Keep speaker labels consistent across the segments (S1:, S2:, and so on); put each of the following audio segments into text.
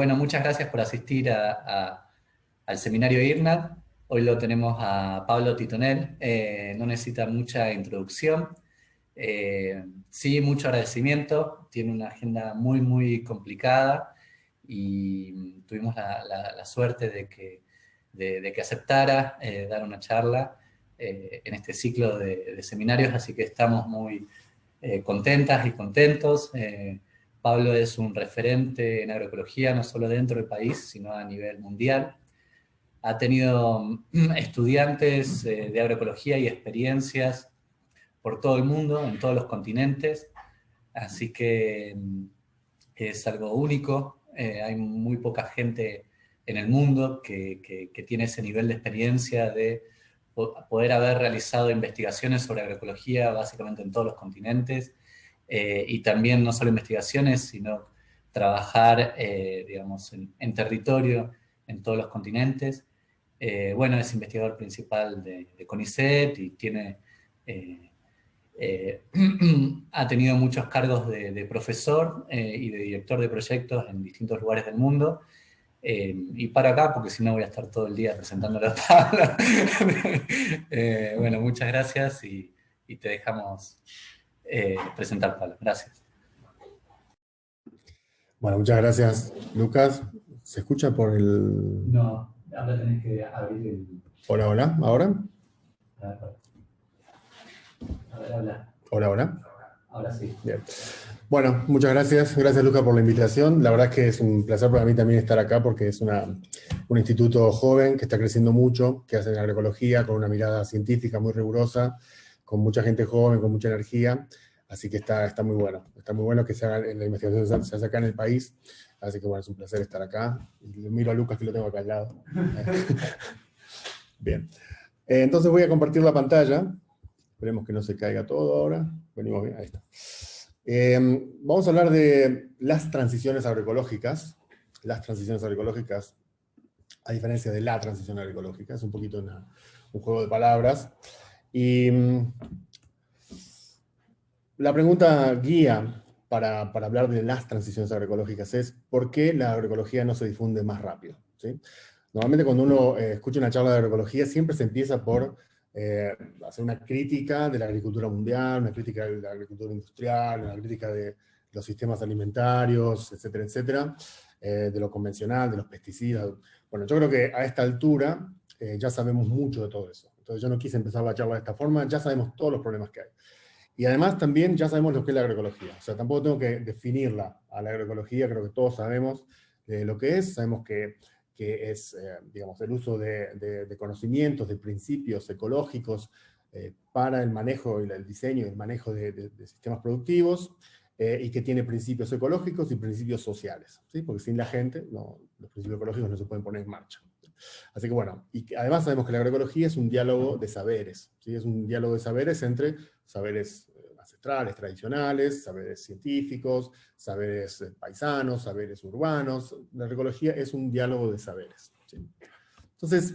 S1: Bueno, muchas gracias por asistir al seminario IRNAD. Hoy lo tenemos a Pablo Titonel. No necesita mucha introducción. Sí, mucho agradecimiento. Tiene una agenda muy, muy complicada y tuvimos la suerte de que aceptara dar una charla en este ciclo de seminarios, así que estamos muy contentas y contentos. Pablo es un referente en agroecología, no solo dentro del país, sino a nivel mundial. Ha tenido estudiantes de agroecología y experiencias por todo el mundo, en todos los continentes, así que es algo único. Hay muy poca gente en el mundo que tiene ese nivel de experiencia de poder haber realizado investigaciones sobre agroecología básicamente en todos los continentes, y también no solo investigaciones, sino trabajar, digamos, en territorio en todos los continentes. Bueno, es investigador principal de CONICET y tiene, eh, ha tenido muchos cargos de profesor y de director de proyectos en distintos lugares del mundo. Y para acá, porque si no voy a estar todo el día presentándole a Pablo. Bueno, muchas gracias y te dejamos presentar, Pablo. Gracias.
S2: Bueno, muchas gracias, Lucas. ¿Se escucha por el...?
S1: No, ahora tenés que abrir el...
S2: Hola, hola, ¿ahora?
S1: A ver, habla.
S2: Hola, hola.
S1: Ahora sí.
S2: Bien. Bueno, muchas gracias. Gracias, Lucas, por la invitación. La verdad es que es un placer para mí también estar acá porque es un instituto joven que está creciendo mucho, que hace agroecología con una mirada científica muy rigurosa, con mucha gente joven, con mucha energía. Así que está muy bueno. Está muy bueno que se haga, la investigación se hace acá en el país. Así que bueno, es un placer estar acá. Y le miro a Lucas que lo tengo acá al lado. Bien. Entonces voy a compartir la pantalla. Esperemos que no se caiga todo ahora. Venimos bien, ahí está. Vamos a hablar de las transiciones agroecológicas. Las transiciones agroecológicas, a diferencia de la transición agroecológica, es un poquito un juego de palabras. Y la pregunta guía para hablar de las transiciones agroecológicas es ¿por qué la agroecología no se difunde más rápido? ¿Sí? Normalmente cuando uno escucha una charla de agroecología siempre se empieza por hacer una crítica de la agricultura mundial, una crítica de la agricultura industrial, una crítica de los sistemas alimentarios, etcétera, etcétera, de lo convencional, de los pesticidas. Bueno, yo creo que a esta altura ya sabemos mucho de todo eso. Entonces yo no quise empezar la charla de esta forma, ya sabemos todos los problemas que hay. Y además también ya sabemos lo que es la agroecología. O sea, tampoco tengo que definirla a la agroecología, creo que todos sabemos lo que es, sabemos que es, digamos, el uso de conocimientos, de principios ecológicos para el manejo y el diseño y el manejo de sistemas productivos, y que tiene principios ecológicos y principios sociales, ¿sí? Porque sin la gente, los principios ecológicos no se pueden poner en marcha. Así que bueno, y además sabemos que la agroecología es un diálogo de saberes, ¿sí? Es un diálogo de saberes entre saberes ancestrales, tradicionales, saberes científicos, saberes paisanos, saberes urbanos. La agroecología es un diálogo de saberes, ¿sí? Entonces,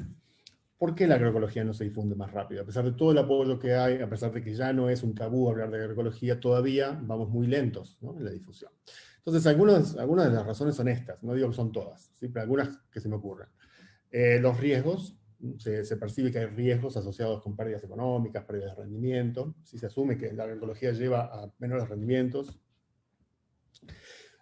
S2: ¿por qué la agroecología no se difunde más rápido? A pesar de todo el apoyo que hay, a pesar de que ya no es un tabú hablar de agroecología, todavía vamos muy lentos, ¿no?, en la difusión. Entonces, algunas de las razones son estas, no digo que son todas, ¿sí?, pero algunas que se me ocurren. Los riesgos, se percibe que hay riesgos asociados con pérdidas económicas, pérdidas de rendimiento, ¿sí? Se asume que la agroecología lleva a menores rendimientos.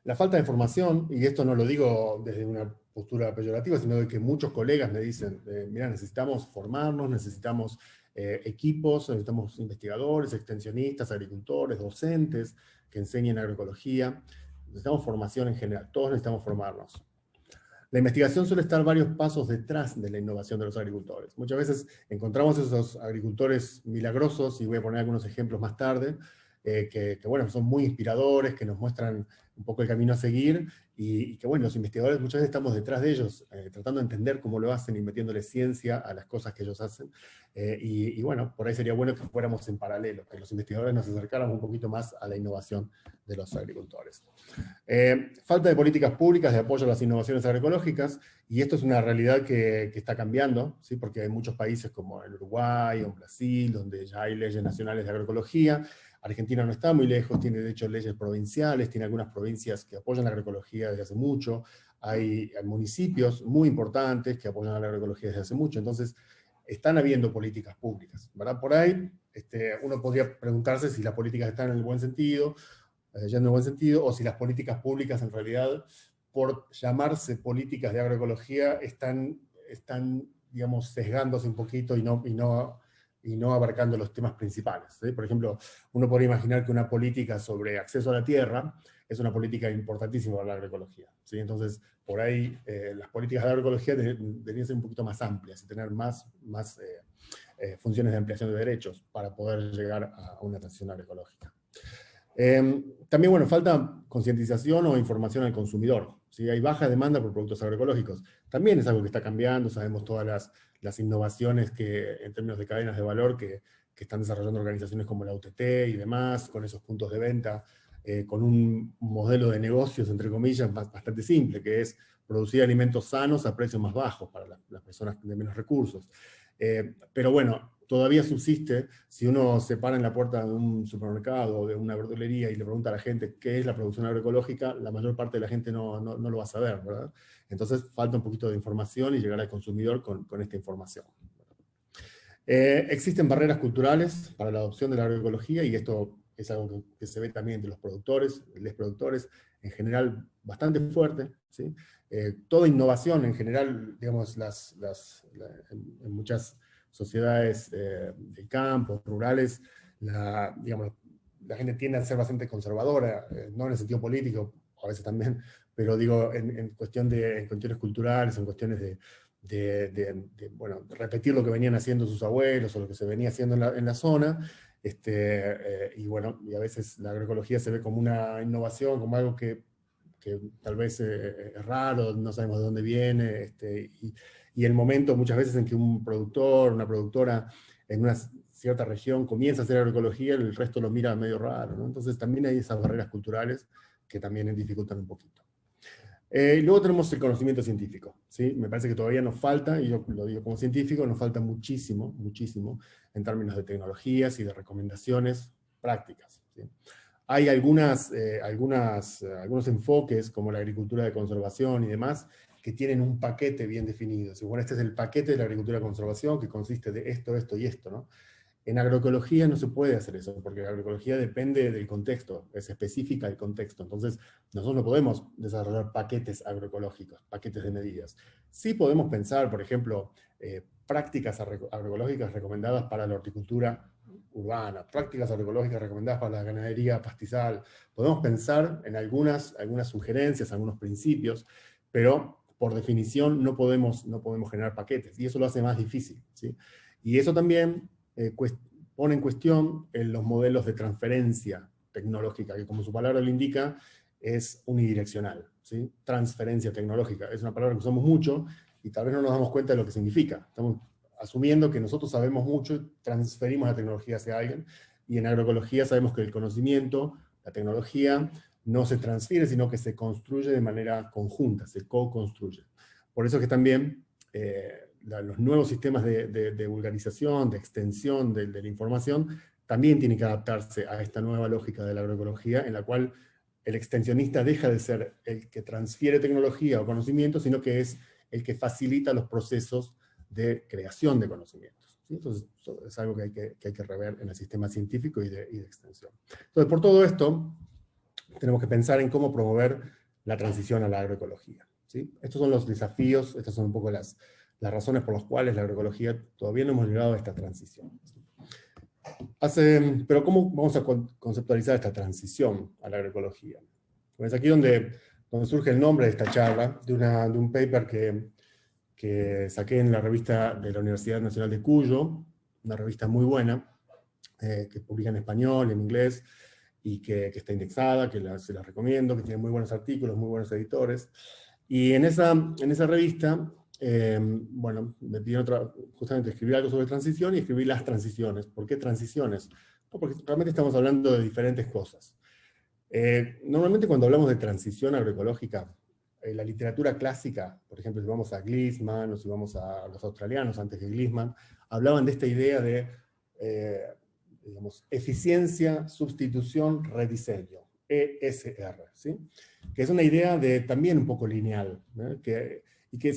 S2: La falta de información, y esto no lo digo desde una postura peyorativa, sino de que muchos colegas me dicen, mira, necesitamos formarnos, necesitamos equipos, necesitamos investigadores, extensionistas, agricultores, docentes que enseñen agroecología, necesitamos formación en general, todos necesitamos formarnos. La investigación suele estar varios pasos detrás de la innovación de los agricultores. Muchas veces encontramos esos agricultores milagrosos, y voy a poner algunos ejemplos más tarde, que bueno, son muy inspiradores, que nos muestran un poco el camino a seguir, y que bueno, los investigadores muchas veces estamos detrás de ellos, tratando de entender cómo lo hacen y metiéndole ciencia a las cosas que ellos hacen. Y bueno, por ahí sería bueno que fuéramos en paralelo, que los investigadores nos acercáramos un poquito más a la innovación de los agricultores. Falta de políticas públicas de apoyo a las innovaciones agroecológicas, y esto es una realidad que está cambiando, ¿sí? Porque hay muchos países como el Uruguay o en Brasil, donde ya hay leyes nacionales de agroecología. Argentina no está muy lejos, tiene de hecho leyes provinciales, tiene algunas provincias que apoyan la agroecología desde hace mucho, hay municipios muy importantes que apoyan a la agroecología desde hace mucho, entonces están habiendo políticas públicas, ¿verdad? Por ahí uno podría preguntarse si las políticas están en el buen sentido, yendo en el buen sentido, o si las políticas públicas en realidad, por llamarse políticas de agroecología, están digamos, sesgándose un poquito y no abarcando los temas principales, ¿sí? Por ejemplo, uno podría imaginar que una política sobre acceso a la tierra es una política importantísima para la agroecología, ¿sí? Entonces, por ahí las políticas de agroecología deberían ser un poquito más amplias y tener más funciones de ampliación de derechos para poder llegar a una transición agroecológica. También, bueno, falta concientización o información al consumidor, ¿sí? Hay baja demanda por productos agroecológicos. También es algo que está cambiando, sabemos todas las innovaciones en términos de cadenas de valor que están desarrollando organizaciones como la UTT y demás, con esos puntos de venta, con un modelo de negocios, entre comillas, bastante simple, que es producir alimentos sanos a precios más bajos para las personas de menos recursos. Pero bueno, todavía subsiste, si uno se para en la puerta de un supermercado o de una verdulería y le pregunta a la gente qué es la producción agroecológica, la mayor parte de la gente no lo va a saber, ¿verdad? Entonces falta un poquito de información y llegar al consumidor con esta información. Existen barreras culturales para la adopción de la agroecología, y esto es algo que se ve también entre los productores en general bastante fuerte, ¿sí? Toda innovación en general, digamos, en muchas sociedades de campo, rurales, digamos, la gente tiende a ser bastante conservadora, no en el sentido político, a veces también, pero digo, en cuestiones culturales, en cuestiones bueno, repetir lo que venían haciendo sus abuelos o lo que se venía haciendo en la zona, y bueno, y a veces la agroecología se ve como una innovación, como algo que tal vez es raro, no sabemos de dónde viene, y el momento muchas veces en que un productor, una productora en una cierta región comienza a hacer agroecología, el resto lo mira medio raro, ¿no? Entonces también hay esas barreras culturales que también dificultan un poquito. Luego tenemos el conocimiento científico, ¿sí? Me parece que todavía nos falta, y yo lo digo como científico, nos falta muchísimo, muchísimo, en términos de tecnologías y de recomendaciones prácticas, ¿sí? Hay algunos enfoques, como la agricultura de conservación y demás, que tienen un paquete bien definido. Bueno, este es el paquete de la agricultura de conservación, que consiste de esto, esto y esto, ¿no? En agroecología no se puede hacer eso, porque la agroecología depende del contexto, es específica del contexto. Entonces, nosotros no podemos desarrollar paquetes agroecológicos, paquetes de medidas. Sí podemos pensar, por ejemplo, prácticas agroecológicas recomendadas para la horticultura urbana, prácticas agroecológicas recomendadas para la ganadería pastizal. Podemos pensar en algunas sugerencias, algunos principios, pero por definición no podemos generar paquetes, y eso lo hace más difícil, ¿sí? Y eso también pone en cuestión los modelos de transferencia tecnológica, que como su palabra lo indica, es unidireccional, ¿sí? Transferencia tecnológica, es una palabra que usamos mucho y tal vez no nos damos cuenta de lo que significa. Estamos asumiendo que nosotros sabemos mucho, transferimos la tecnología hacia alguien, y en agroecología sabemos que el conocimiento, la tecnología, no se transfiere, sino que se construye de manera conjunta, se co-construye. Por eso que también los nuevos sistemas de vulgarización, de extensión de la información, también tienen que adaptarse a esta nueva lógica de la agroecología, en la cual el extensionista deja de ser el que transfiere tecnología o conocimiento, sino que es el que facilita los procesos de creación de conocimientos, ¿sí? Entonces, eso es algo que hay que rever en el sistema científico y de extensión. Entonces, por todo esto, tenemos que pensar en cómo promover la transición a la agroecología, ¿sí? Estos son los desafíos, estas son un poco las razones por las cuales la agroecología todavía no hemos llegado a esta transición. Pero ¿cómo vamos a conceptualizar esta transición a la agroecología? Pues aquí donde surge el nombre de esta charla, de un paper que saqué en la revista de la Universidad Nacional de Cuyo, una revista muy buena, que publica en español, en inglés, y que está indexada, se la recomiendo, que tiene muy buenos artículos, muy buenos editores. Y en esa revista, bueno, me pidieron justamente escribir algo sobre transición, y escribí las transiciones. ¿Por qué transiciones? No, porque realmente estamos hablando de diferentes cosas. Normalmente cuando hablamos de transición agroecológica, la literatura clásica, por ejemplo, si vamos a Gliessman o si vamos a los australianos antes que Gliessman, hablaban de esta idea de, digamos, eficiencia, sustitución, rediseño. ESR, ¿sí? Que es una idea también un poco lineal, ¿no? Y que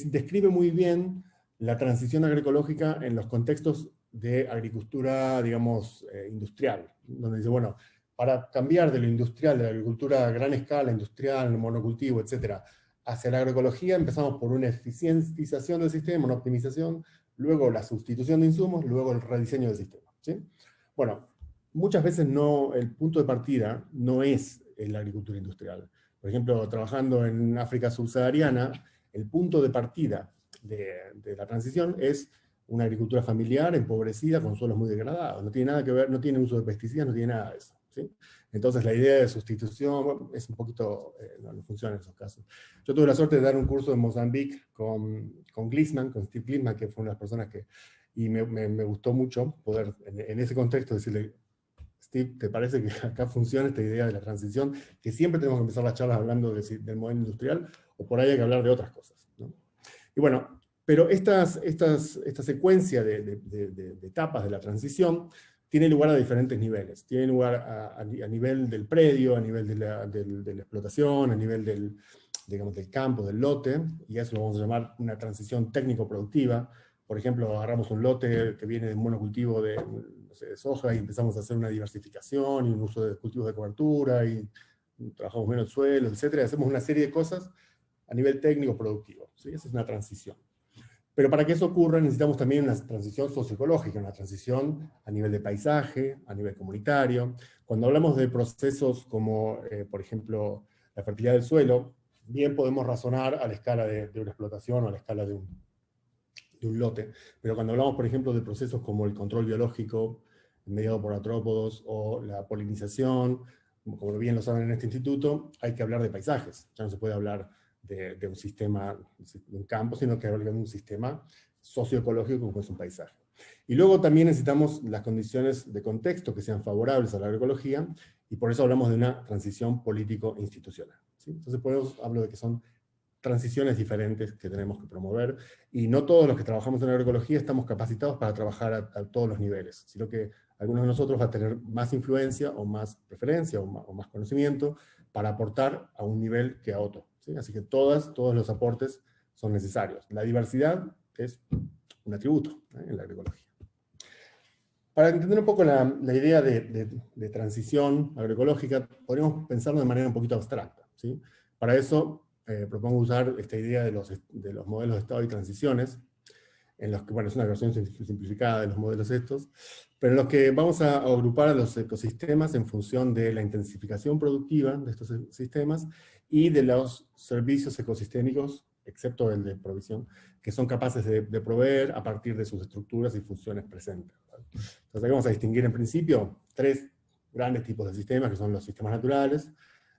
S2: describe muy bien la transición agroecológica en los contextos de agricultura, digamos, industrial, donde dice, bueno, para cambiar de lo industrial, de la agricultura a gran escala, industrial, monocultivo, etcétera, hacia la agroecología empezamos por una eficientización del sistema, una optimización, luego la sustitución de insumos, luego el rediseño del sistema, ¿sí? Bueno, muchas veces el punto de partida no es la agricultura industrial. Por ejemplo, trabajando en África subsahariana, el punto de partida de la transición es una agricultura familiar, empobrecida, con suelos muy degradados. No tiene nada que ver, no tiene uso de pesticidas, no tiene nada de eso, ¿sí? Entonces la idea de sustitución, bueno, es un poquito, no funciona en esos casos. Yo tuve la suerte de dar un curso en Mozambique con Glisman, con Steve Glisman, que fue una de las personas que, y me gustó mucho poder en ese contexto decirle, Steve, ¿te parece que acá funciona esta idea de la transición? Que siempre tenemos que empezar las charlas hablando del modelo industrial, o por ahí hay que hablar de otras cosas, ¿no? Y bueno, pero esta secuencia de etapas de la transición tiene lugar a diferentes niveles. Tiene lugar a nivel del predio, a nivel de la explotación, a nivel digamos, del campo, del lote, y eso lo vamos a llamar una transición técnico-productiva. Por ejemplo, agarramos un lote que viene de un monocultivo de soja y empezamos a hacer una diversificación y un uso de cultivos de cobertura y trabajamos menos suelo, etcétera. Hacemos una serie de cosas a nivel técnico-productivo, ¿sí? Esa es una transición. Pero para que eso ocurra necesitamos también una transición socioecológica, una transición a nivel de paisaje, a nivel comunitario. Cuando hablamos de procesos como, por ejemplo, la fertilidad del suelo, bien podemos razonar a la escala de una explotación o a la escala de un lote, pero cuando hablamos, por ejemplo, de procesos como el control biológico mediado por artrópodos o la polinización, como bien lo saben en este instituto, hay que hablar de paisajes. Ya no se puede hablar de un sistema, de un campo, sino que hablar de un sistema socioecológico como es un paisaje. Y luego también necesitamos las condiciones de contexto que sean favorables a la agroecología, y por eso hablamos de una transición político-institucional, ¿sí? Entonces por eso hablo de que son transiciones diferentes que tenemos que promover, y no todos los que trabajamos en agroecología estamos capacitados para trabajar a todos los niveles, sino que algunos de nosotros va a tener más influencia o más preferencia o más conocimiento para aportar a un nivel que a otro, ¿sí? Así que todos los aportes son necesarios. La diversidad es un atributo, en la agroecología. Para entender un poco la idea de transición agroecológica, podríamos pensarlo de manera un poquito abstracta, ¿sí? Para eso propongo usar esta idea de los modelos de estado y transiciones, en los que, bueno, es una versión simplificada de los modelos estos, pero en los que vamos a agrupar a los ecosistemas en función de la intensificación productiva de estos sistemas y de los servicios ecosistémicos, excepto el de provisión, que son capaces de proveer a partir de sus estructuras y funciones presentes, ¿vale? Entonces aquí vamos a distinguir en principio tres grandes tipos de sistemas, que son los sistemas naturales,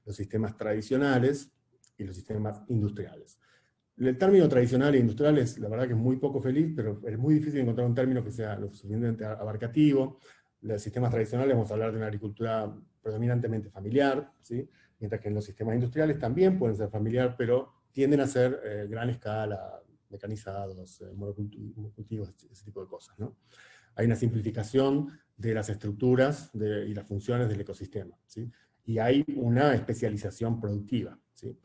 S2: los sistemas tradicionales y los sistemas industriales. El término tradicional e industrial es, la verdad que es muy poco feliz, pero es muy difícil encontrar un término que sea lo suficientemente abarcativo. Los sistemas tradicionales vamos a hablar de una agricultura predominantemente familiar, ¿sí? Mientras que en los sistemas industriales también pueden ser familiar, pero tienden a ser gran escala, mecanizados, monocultivos, ese tipo de cosas, ¿no? Hay una simplificación de las estructuras y las funciones del ecosistema, ¿sí? Y hay una especialización productiva, ¿sí?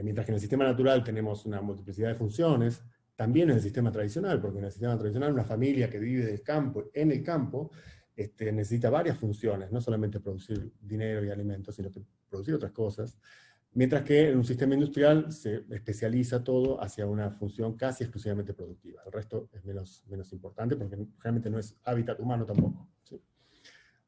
S2: Mientras que en el sistema natural tenemos una multiplicidad de funciones, también en el sistema tradicional, porque en el sistema tradicional una familia que vive del campo, en el campo, necesita varias funciones, no solamente producir dinero y alimentos, sino que producir otras cosas, mientras que en un sistema industrial se especializa todo hacia una función casi exclusivamente productiva. El resto es menos importante, porque realmente no es hábitat humano tampoco, ¿sí?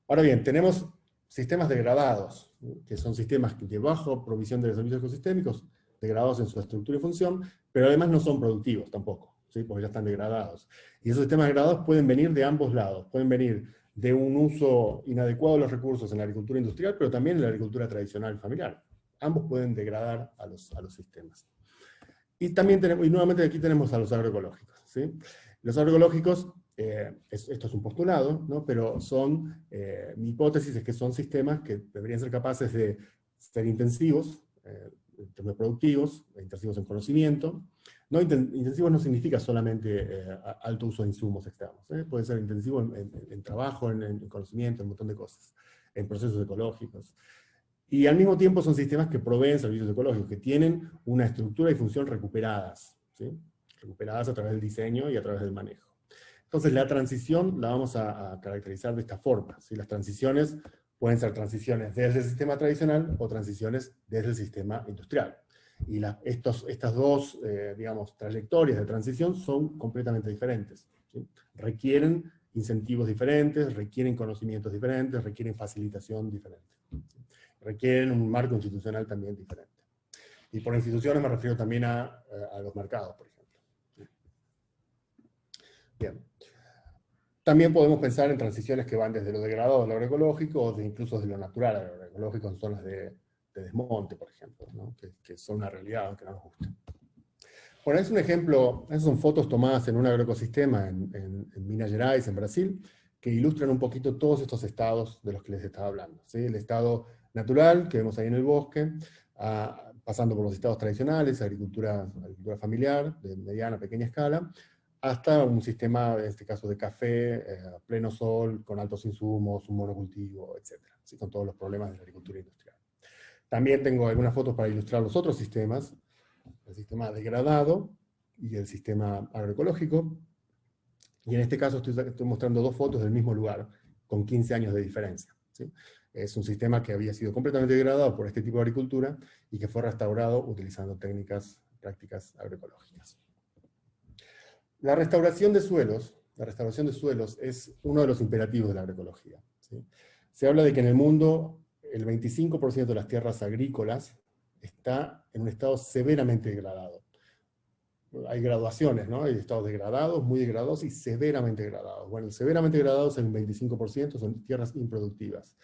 S2: Ahora bien, tenemos sistemas degradados, que son sistemas de baja provisión de los servicios ecosistémicos, degradados en su estructura y función, pero además no son productivos tampoco, ¿sí? Porque ya están degradados. Y esos sistemas degradados pueden venir de ambos lados, pueden venir de un uso inadecuado de los recursos en la agricultura industrial, pero también en la agricultura tradicional y familiar. Ambos pueden degradar a los sistemas. Y también tenemos, y nuevamente aquí tenemos a los agroecológicos, ¿sí? Los agroecológicos, esto es un postulado, ¿no? Pero mi hipótesis es que son sistemas que deberían ser capaces de ser intensivos, en términos productivos, intensivos en conocimiento. No, intensivos no significa solamente alto uso de insumos externos, ¿eh? Puede ser intensivo en trabajo, en conocimiento, en un montón de cosas, en procesos ecológicos. Y al mismo tiempo son sistemas que proveen servicios ecológicos, que tienen una estructura y función recuperadas, ¿sí? Recuperadas a través del diseño y a través del manejo. Entonces la transición la vamos a caracterizar de esta forma, ¿sí? Las transiciones pueden ser transiciones desde el sistema tradicional o transiciones desde el sistema industrial. Y estas dos, digamos, trayectorias de transición son completamente diferentes, ¿sí? Requieren incentivos diferentes, requieren conocimientos diferentes, requieren facilitación diferente, ¿sí? Requieren un marco institucional también diferente. Y por instituciones me refiero también a los mercados, por ejemplo. Bien. También podemos pensar en transiciones que van desde lo degradado a lo agroecológico, o incluso de lo natural a lo agroecológico en zonas de desmonte, por ejemplo, ¿no? que son una realidad, aunque no nos guste. Bueno, es un ejemplo, esas son fotos tomadas en un agroecosistema en Minas Gerais, en Brasil, que ilustran un poquito todos estos estados de los que les estaba hablando, ¿sí? El estado natural, que vemos ahí en el bosque, pasando por los estados tradicionales, agricultura familiar, de mediana, pequeña escala, hasta un sistema, en este caso de café, a pleno sol, con altos insumos, un monocultivo, etc. ¿Sí? Con todos los problemas de la agricultura industrial. También tengo algunas fotos para ilustrar los otros sistemas, el sistema degradado y el sistema agroecológico. Y en este caso estoy mostrando dos fotos del mismo lugar, con 15 años de diferencia, ¿sí? Es un sistema que había sido completamente degradado por este tipo de agricultura y que fue restaurado utilizando prácticas agroecológicas. La restauración de suelos es uno de los imperativos de la agroecología, ¿sí? Se habla de que en el mundo el 25% de las tierras agrícolas está en un estado severamente degradado. Hay graduaciones, ¿no? Hay estados degradados, muy degradados y severamente degradados. Bueno, severamente degradados en un 25% son tierras improductivas.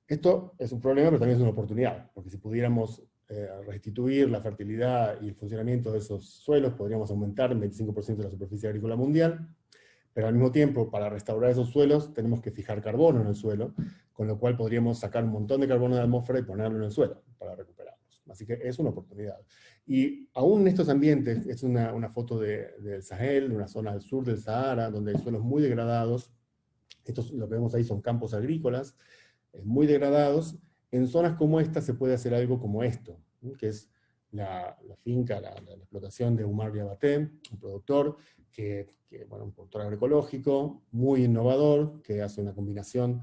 S2: Esto es un problema, pero también es una oportunidad, porque si pudiéramos restituir la fertilidad y el funcionamiento de esos suelos, podríamos aumentar en 25% de la superficie agrícola mundial, pero al mismo tiempo, para restaurar esos suelos, tenemos que fijar carbono en el suelo, con lo cual podríamos sacar un montón de carbono de la atmósfera y ponerlo en el suelo para recuperarlos. Así que es una oportunidad. Y aún en estos ambientes, es una foto del Sahel, de una zona al sur del Sahara, donde hay suelos muy degradados. Lo que vemos ahí son campos agrícolas, muy degradados. En zonas como esta se puede hacer algo como esto, ¿sí? Que es la finca, la explotación de Umar Diabaté, un productor bueno, un productor agroecológico, muy innovador, que hace una combinación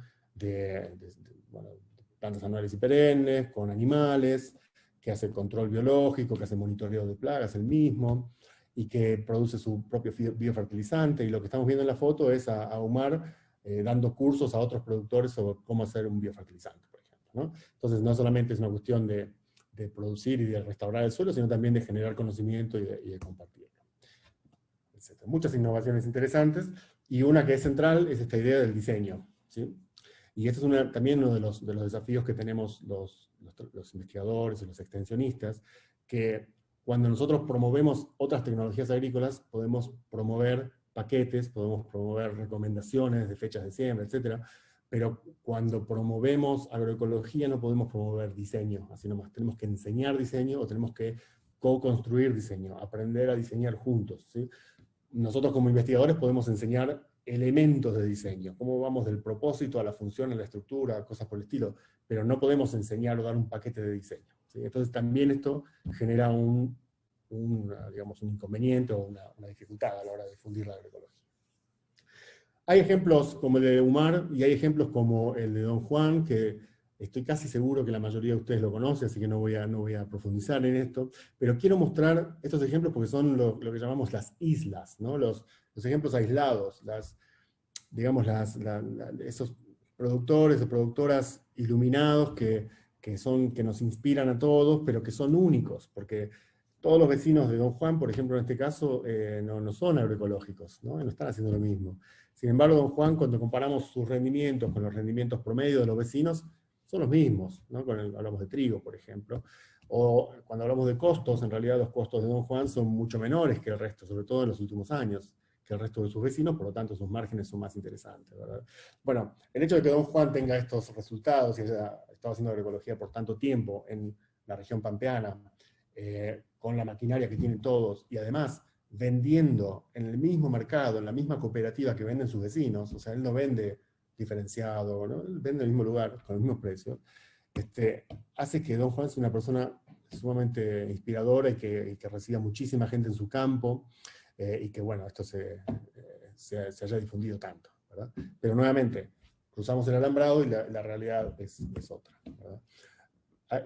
S2: bueno, plantas anuales y perennes, con animales, que hace control biológico, que hace monitoreo de plagas él mismo, y que produce su propio biofertilizante, y lo que estamos viendo en la foto es a Umar dando cursos a otros productores sobre cómo hacer un biofertilizante, por ejemplo, ¿no? Entonces no solamente es una cuestión de producir y de restaurar el suelo, sino también de generar conocimiento y de compartirlo. Etcétera. Muchas innovaciones interesantes, y una que es central es esta idea del diseño, ¿sí? Y este es también uno de los desafíos que tenemos los investigadores y los extensionistas, que cuando nosotros promovemos otras tecnologías agrícolas, podemos promover paquetes, podemos promover recomendaciones de fechas de siembra, etc. Pero cuando promovemos agroecología no podemos promover diseño, así nomás. Tenemos que enseñar diseño, o tenemos que co-construir diseño, aprender a diseñar juntos, ¿sí? Nosotros como investigadores podemos enseñar elementos de diseño, cómo vamos del propósito a la función, a la estructura, cosas por el estilo, pero no podemos enseñar o dar un paquete de diseño, ¿sí? Entonces también esto genera digamos, un inconveniente o una dificultad a la hora de difundir la agroecología. Hay ejemplos como el de Umar, y hay ejemplos como el de Don Juan, que estoy casi seguro que la mayoría de ustedes lo conoce, así que no voy a profundizar en esto, pero quiero mostrar estos ejemplos porque son lo que llamamos las islas, ¿no? Los ejemplos aislados, digamos, esos productores o productoras iluminados que nos inspiran a todos, pero que son únicos, porque todos los vecinos de Don Juan, por ejemplo, en este caso, no son agroecológicos, ¿no? No están haciendo lo mismo. Sin embargo, Don Juan, cuando comparamos sus rendimientos con los rendimientos promedio de los vecinos, son los mismos, ¿no? Hablamos de trigo, por ejemplo. O cuando hablamos de costos, en realidad los costos de Don Juan son mucho menores que el resto, sobre todo en los últimos años, que el resto de sus vecinos, por lo tanto sus márgenes son más interesantes, ¿verdad? Bueno, el hecho de que Don Juan tenga estos resultados y haya estado haciendo agroecología por tanto tiempo en la región pampeana, con la maquinaria que tienen todos, y además vendiendo en el mismo mercado, en la misma cooperativa que venden sus vecinos, o sea, él no vende diferenciado, ¿no? Él vende en el mismo lugar, con los mismos precios, hace que Don Juan sea una persona sumamente inspiradora y que reciba muchísima gente en su campo, y que, bueno, esto se haya difundido tanto, ¿verdad? Pero nuevamente, cruzamos el alambrado y la realidad es otra, ¿verdad?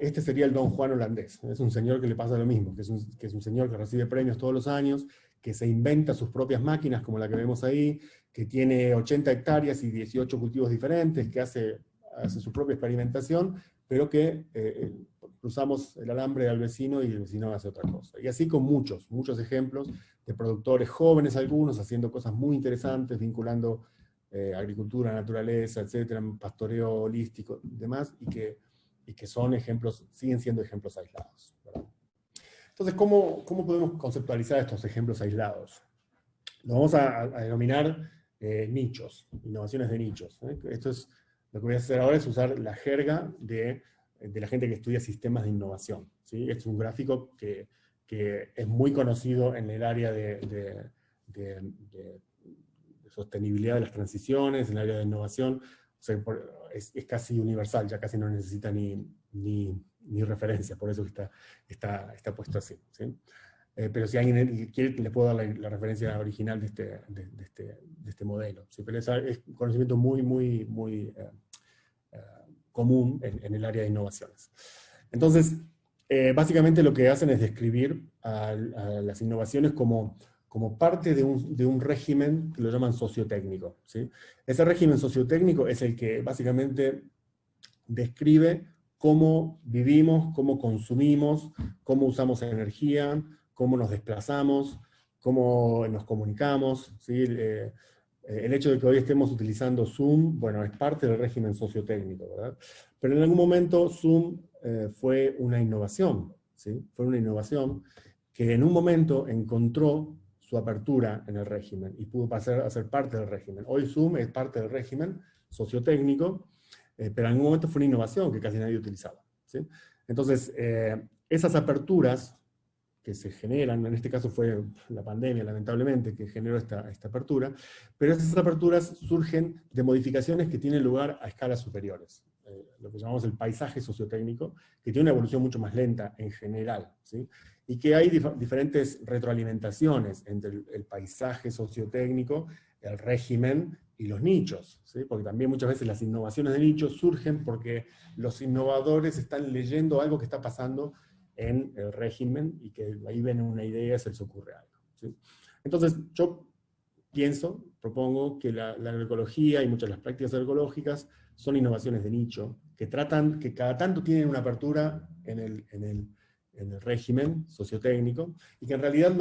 S2: Este sería el Don Juan holandés. Es un señor que le pasa lo mismo, que es un señor que recibe premios todos los años, que se inventa sus propias máquinas, como la que vemos ahí, que tiene 80 hectáreas y 18 cultivos diferentes, que hace su propia experimentación, pero que cruzamos el alambre al vecino y el vecino hace otra cosa. Y así con muchos ejemplos de productores jóvenes, algunos haciendo cosas muy interesantes, vinculando agricultura, naturaleza, etcétera, pastoreo holístico, demás, y que son ejemplos, siguen siendo ejemplos aislados, ¿verdad? Entonces, ¿cómo podemos conceptualizar estos ejemplos aislados? Lo vamos a denominar nichos, innovaciones de nichos. Esto es, lo que voy a hacer ahora es usar la jerga de la gente que estudia sistemas de innovación, ¿sí? Este es un gráfico que es muy conocido en el área de sostenibilidad de las transiciones, en el área de innovación. O sea, es casi universal, ya casi no necesita ni referencia, por eso está puesto así, ¿sí? Pero si alguien quiere, le puedo dar la referencia original de este modelo, ¿sí? Pero es un conocimiento muy común en el área de innovaciones. Entonces, básicamente lo que hacen es describir a las innovaciones como parte de un régimen que lo llaman sociotécnico, ¿sí? Ese régimen sociotécnico es el que básicamente describe cómo vivimos, cómo consumimos, cómo usamos energía, cómo nos desplazamos, cómo nos comunicamos, ¿sí? El hecho de que hoy estemos utilizando Zoom, bueno, es parte del régimen sociotécnico, ¿verdad? Pero en algún momento Zoom fue una innovación, ¿sí? Fue una innovación que en un momento encontró su apertura en el régimen y pudo pasar a ser parte del régimen. Hoy Zoom es parte del régimen sociotécnico, pero en algún momento fue una innovación que casi nadie utilizaba, ¿sí? Entonces, esas aperturas que se generan, en este caso fue la pandemia, lamentablemente, que generó esta apertura, pero esas aperturas surgen de modificaciones que tienen lugar a escalas superiores. Lo que llamamos el paisaje sociotécnico, que tiene una evolución mucho más lenta en general, ¿sí? Y que hay diferentes retroalimentaciones entre el paisaje sociotécnico, el régimen y los nichos, ¿sí? Porque también muchas veces las innovaciones de nichos surgen porque los innovadores están leyendo algo que está pasando en el régimen y que ahí ven una idea y se les ocurre algo, ¿sí? Entonces yo propongo que la agroecología y muchas de las prácticas agroecológicas son innovaciones de nicho, que cada tanto tienen una apertura en el régimen sociotécnico, y que en realidad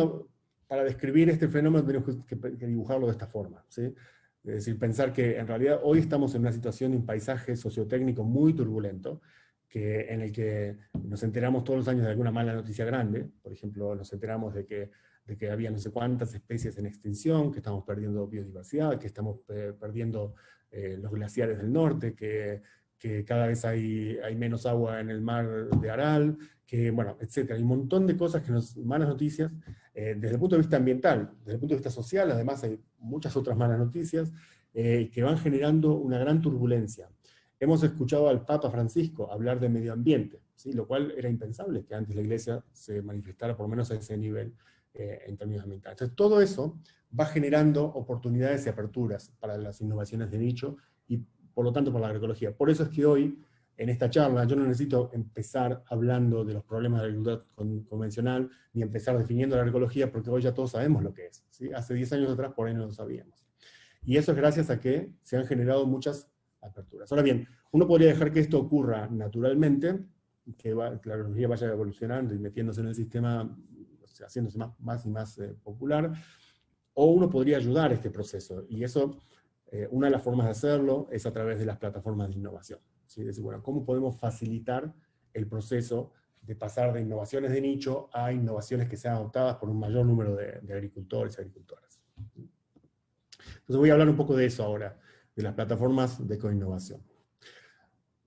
S2: para describir este fenómeno tenemos que dibujarlo de esta forma, ¿sí? Es decir, pensar que en realidad hoy estamos en una situación de un paisaje sociotécnico muy turbulento, en el que nos enteramos todos los años de alguna mala noticia grande. Por ejemplo, nos enteramos de que había no sé cuántas especies en extinción, que estamos perdiendo biodiversidad, que estamos perdiendo los glaciares del norte, que cada vez hay menos agua en el mar de Aral, que, bueno, etc. Hay un montón de cosas malas noticias, desde el punto de vista ambiental, desde el punto de vista social, además hay muchas otras malas noticias, que van generando una gran turbulencia. Hemos escuchado al Papa Francisco hablar de medio ambiente, ¿sí? Lo cual era impensable que antes la Iglesia se manifestara por lo menos a ese nivel en términos ambientales. Entonces todo eso va generando oportunidades y aperturas para las innovaciones de nicho y por lo tanto para la agroecología. Por eso es que hoy, en esta charla, yo no necesito empezar hablando de los problemas de la agricultura convencional, ni empezar definiendo la agroecología, porque hoy ya todos sabemos lo que es, ¿sí? Hace 10 años atrás por ahí no lo sabíamos. Y eso es gracias a que se han generado muchas aperturas. Ahora bien, uno podría dejar que esto ocurra naturalmente, que la agroecología vaya evolucionando y metiéndose en el sistema, o sea, haciéndose más y más popular, o uno podría ayudar a este proceso, y eso, una de las formas de hacerlo es a través de las plataformas de innovación, ¿sí? Es decir, bueno, ¿cómo podemos facilitar el proceso de pasar de innovaciones de nicho a innovaciones que sean adoptadas por un mayor número de agricultores y agricultoras? Entonces voy a hablar un poco de eso ahora, de las plataformas de coinnovación.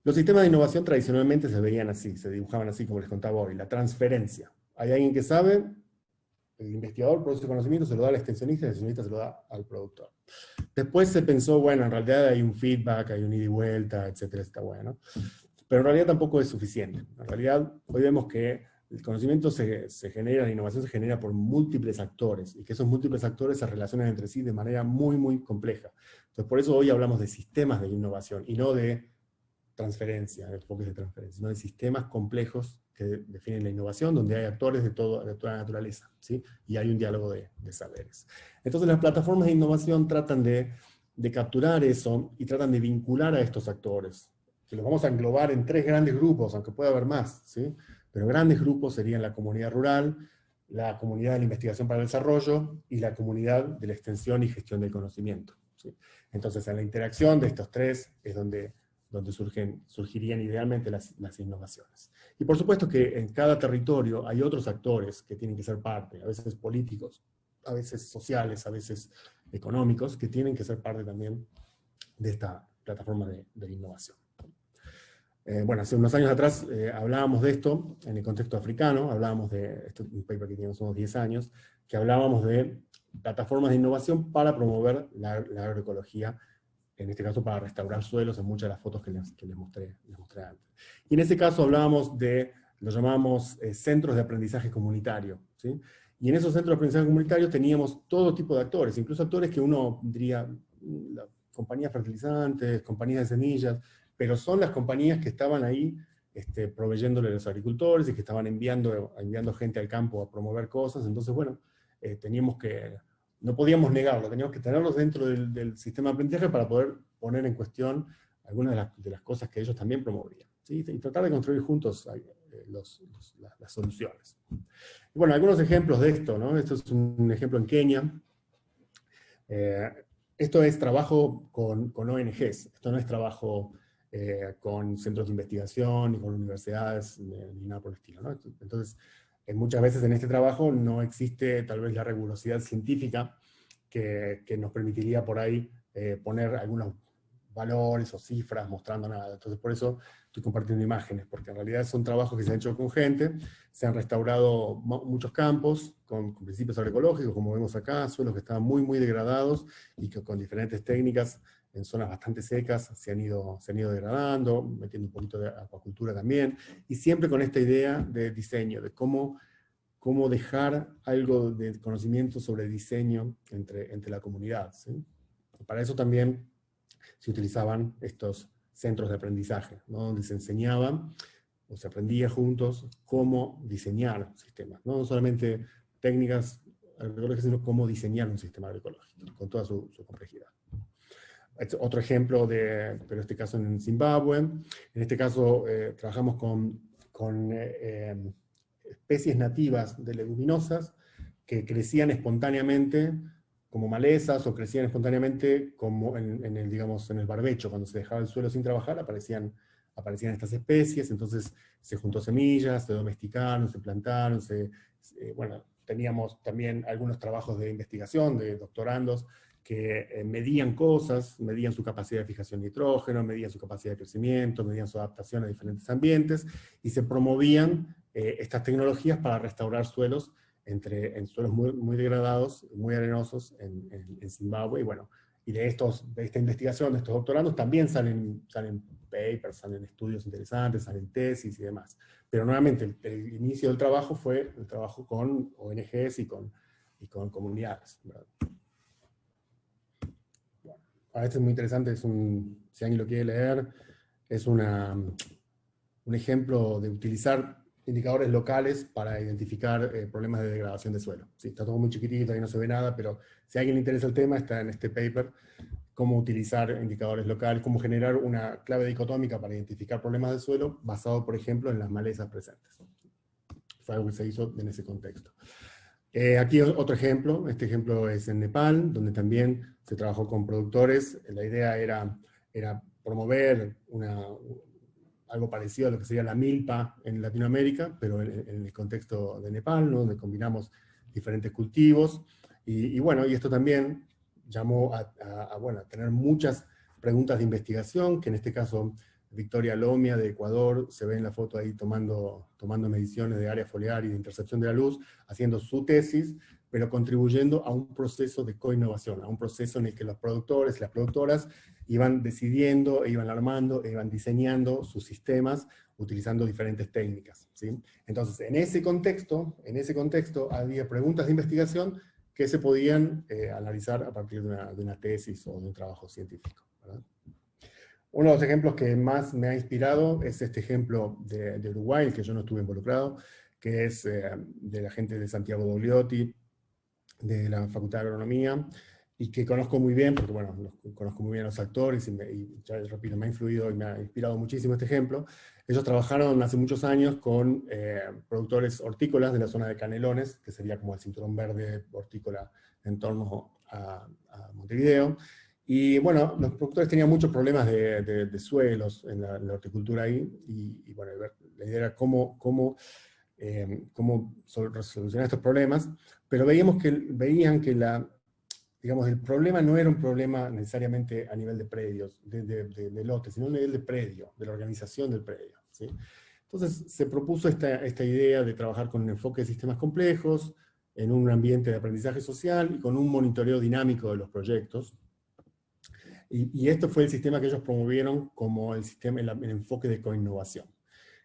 S2: Los sistemas de innovación tradicionalmente se veían así, se dibujaban así como les contaba hoy, la transferencia. Hay alguien que sabe, el investigador produce conocimiento, se lo da al extensionista, el extensionista se lo da al productor. Después se pensó, bueno, en realidad hay un feedback, hay un ida y vuelta, etcétera, está bueno. Pero en realidad tampoco es suficiente. En realidad, hoy vemos que el conocimiento se genera, la innovación se genera por múltiples actores, y que esos múltiples actores se relacionan entre sí de manera muy, muy compleja. Entonces, por eso hoy hablamos de sistemas de innovación, y no de transferencia, de enfoques de transferencia, sino de sistemas complejos que definen la innovación, donde hay actores de toda naturaleza, ¿sí? Y hay un diálogo de saberes. Entonces, las plataformas de innovación tratan de capturar eso, y tratan de vincular a estos actores, que los vamos a englobar en 3 grandes grupos, aunque pueda haber más, ¿sí? Pero grandes grupos serían la comunidad rural, la comunidad de la investigación para el desarrollo, y la comunidad de la extensión y gestión del conocimiento, ¿sí? Entonces, en la interacción de estos 3 es donde surgirían idealmente las innovaciones. Y por supuesto que en cada territorio hay otros actores que tienen que ser parte, a veces políticos, a veces sociales, a veces económicos, que tienen que ser parte también de esta plataforma de innovación. Bueno, hace unos años atrás hablábamos de esto en el contexto africano, hablábamos de un paper que teníamos unos 10 años, que hablábamos de plataformas de innovación para promover la agroecología, en este caso para restaurar suelos, en muchas de las fotos que les mostré antes. Y en ese caso hablábamos lo llamamos centros de aprendizaje comunitario, ¿sí? Y en esos centros de aprendizaje comunitario teníamos todo tipo de actores, incluso actores que uno diría, compañías fertilizantes, compañías de semillas, pero son las compañías que estaban ahí proveyéndole a los agricultores, y que estaban enviando gente al campo a promover cosas. Entonces, bueno, no podíamos negarlo, teníamos que tenerlos dentro del sistema de aprendizaje para poder poner en cuestión algunas de las cosas que ellos también promovían, ¿sí? Y tratar de construir juntos las soluciones. Y bueno, algunos ejemplos de esto, ¿no? Esto es un ejemplo en Kenia. Esto es trabajo con ONGs, esto no es trabajo con centros de investigación, ni con universidades, ni nada por el estilo, ¿no? Entonces, muchas veces en este trabajo no existe tal vez la rigurosidad científica que nos permitiría por ahí poner algunos valores o cifras mostrando nada. Entonces por eso estoy compartiendo imágenes, porque en realidad son trabajos que se han hecho con gente, se han restaurado muchos campos con principios agroecológicos, como vemos acá, suelos que estaban muy, muy degradados, y que con diferentes técnicas en zonas bastante secas se han ido degradando, metiendo un poquito de acuacultura también, y siempre con esta idea de diseño, de cómo dejar algo de conocimiento sobre diseño entre la comunidad, ¿sí? Para eso también se utilizaban estos centros de aprendizaje, ¿no? Donde se enseñaba o se aprendía juntos cómo diseñar sistemas, no solamente técnicas agroecológicas, sino cómo diseñar un sistema agroecológico, con toda su complejidad. Otro ejemplo, pero en este caso en Zimbabue. En este caso trabajamos con especies nativas de leguminosas que crecían espontáneamente como malezas, o crecían espontáneamente como en el barbecho. Cuando se dejaba el suelo sin trabajar, aparecían estas especies. Entonces se juntó semillas, se domesticaron, se plantaron, bueno, teníamos también algunos trabajos de investigación de doctorandos que medían cosas, medían su capacidad de fijación de nitrógeno, medían su capacidad de crecimiento, medían su adaptación a diferentes ambientes, y se promovían estas tecnologías para restaurar suelos en suelos muy, muy degradados, muy arenosos en Zimbabue. Y bueno, y de esta investigación, de estos doctorandos, también salen papers, salen estudios interesantes, salen tesis y demás. Pero nuevamente, el inicio del trabajo fue el trabajo con ONGs y con comunidades, ¿verdad? Este es muy interesante, si alguien lo quiere leer, es un ejemplo de utilizar indicadores locales para identificar problemas de degradación de suelo. Sí, está todo muy chiquitito, ahí no se ve nada, pero si a alguien le interesa el tema, está en este paper, cómo utilizar indicadores locales, cómo generar una clave dicotómica para identificar problemas de suelo, basado, por ejemplo, en las malezas presentes. Fue algo que se hizo en ese contexto. Aquí otro ejemplo, este ejemplo es en Nepal, donde también se trabajó con productores. La idea era promover algo parecido a lo que sería la milpa en Latinoamérica, pero en el contexto de Nepal, ¿no? Donde combinamos diferentes cultivos. Y bueno, y esto también llamó a tener muchas preguntas de investigación, que en este caso Victoria Lomia de Ecuador se ve en la foto ahí tomando mediciones de área foliar y de intercepción de la luz, haciendo su tesis pero contribuyendo a un proceso de coinnovación, a un proceso en el que los productores y las productoras iban decidiendo, e iban armando, e iban diseñando sus sistemas utilizando diferentes técnicas, ¿sí? Entonces, en ese contexto había preguntas de investigación que se podían analizar a partir de una tesis o de un trabajo científico, ¿verdad? Uno de los ejemplos que más me ha inspirado es este ejemplo de Uruguay, que yo no estuve involucrado, que es de la gente de Santiago Dogliotti, de la Facultad de Agronomía, y que conozco muy bien, porque bueno, conozco muy bien a los actores, y ya repito, me ha influido y me ha inspirado muchísimo este ejemplo. Ellos trabajaron hace muchos años con productores hortícolas de la zona de Canelones, que sería como el cinturón verde hortícola en torno a Montevideo. Y bueno, los productores tenían muchos problemas de suelos en la horticultura ahí, y bueno, la idea era cómo solucionar estos problemas, pero veían que digamos, el problema no era un problema necesariamente a nivel de predios, de lotes, sino a nivel de predio, de la organización del predio, ¿sí? Entonces se propuso esta idea de trabajar con un enfoque de sistemas complejos, en un ambiente de aprendizaje social y con un monitoreo dinámico de los proyectos. Y esto fue el sistema que ellos promovieron como el enfoque de coinnovación,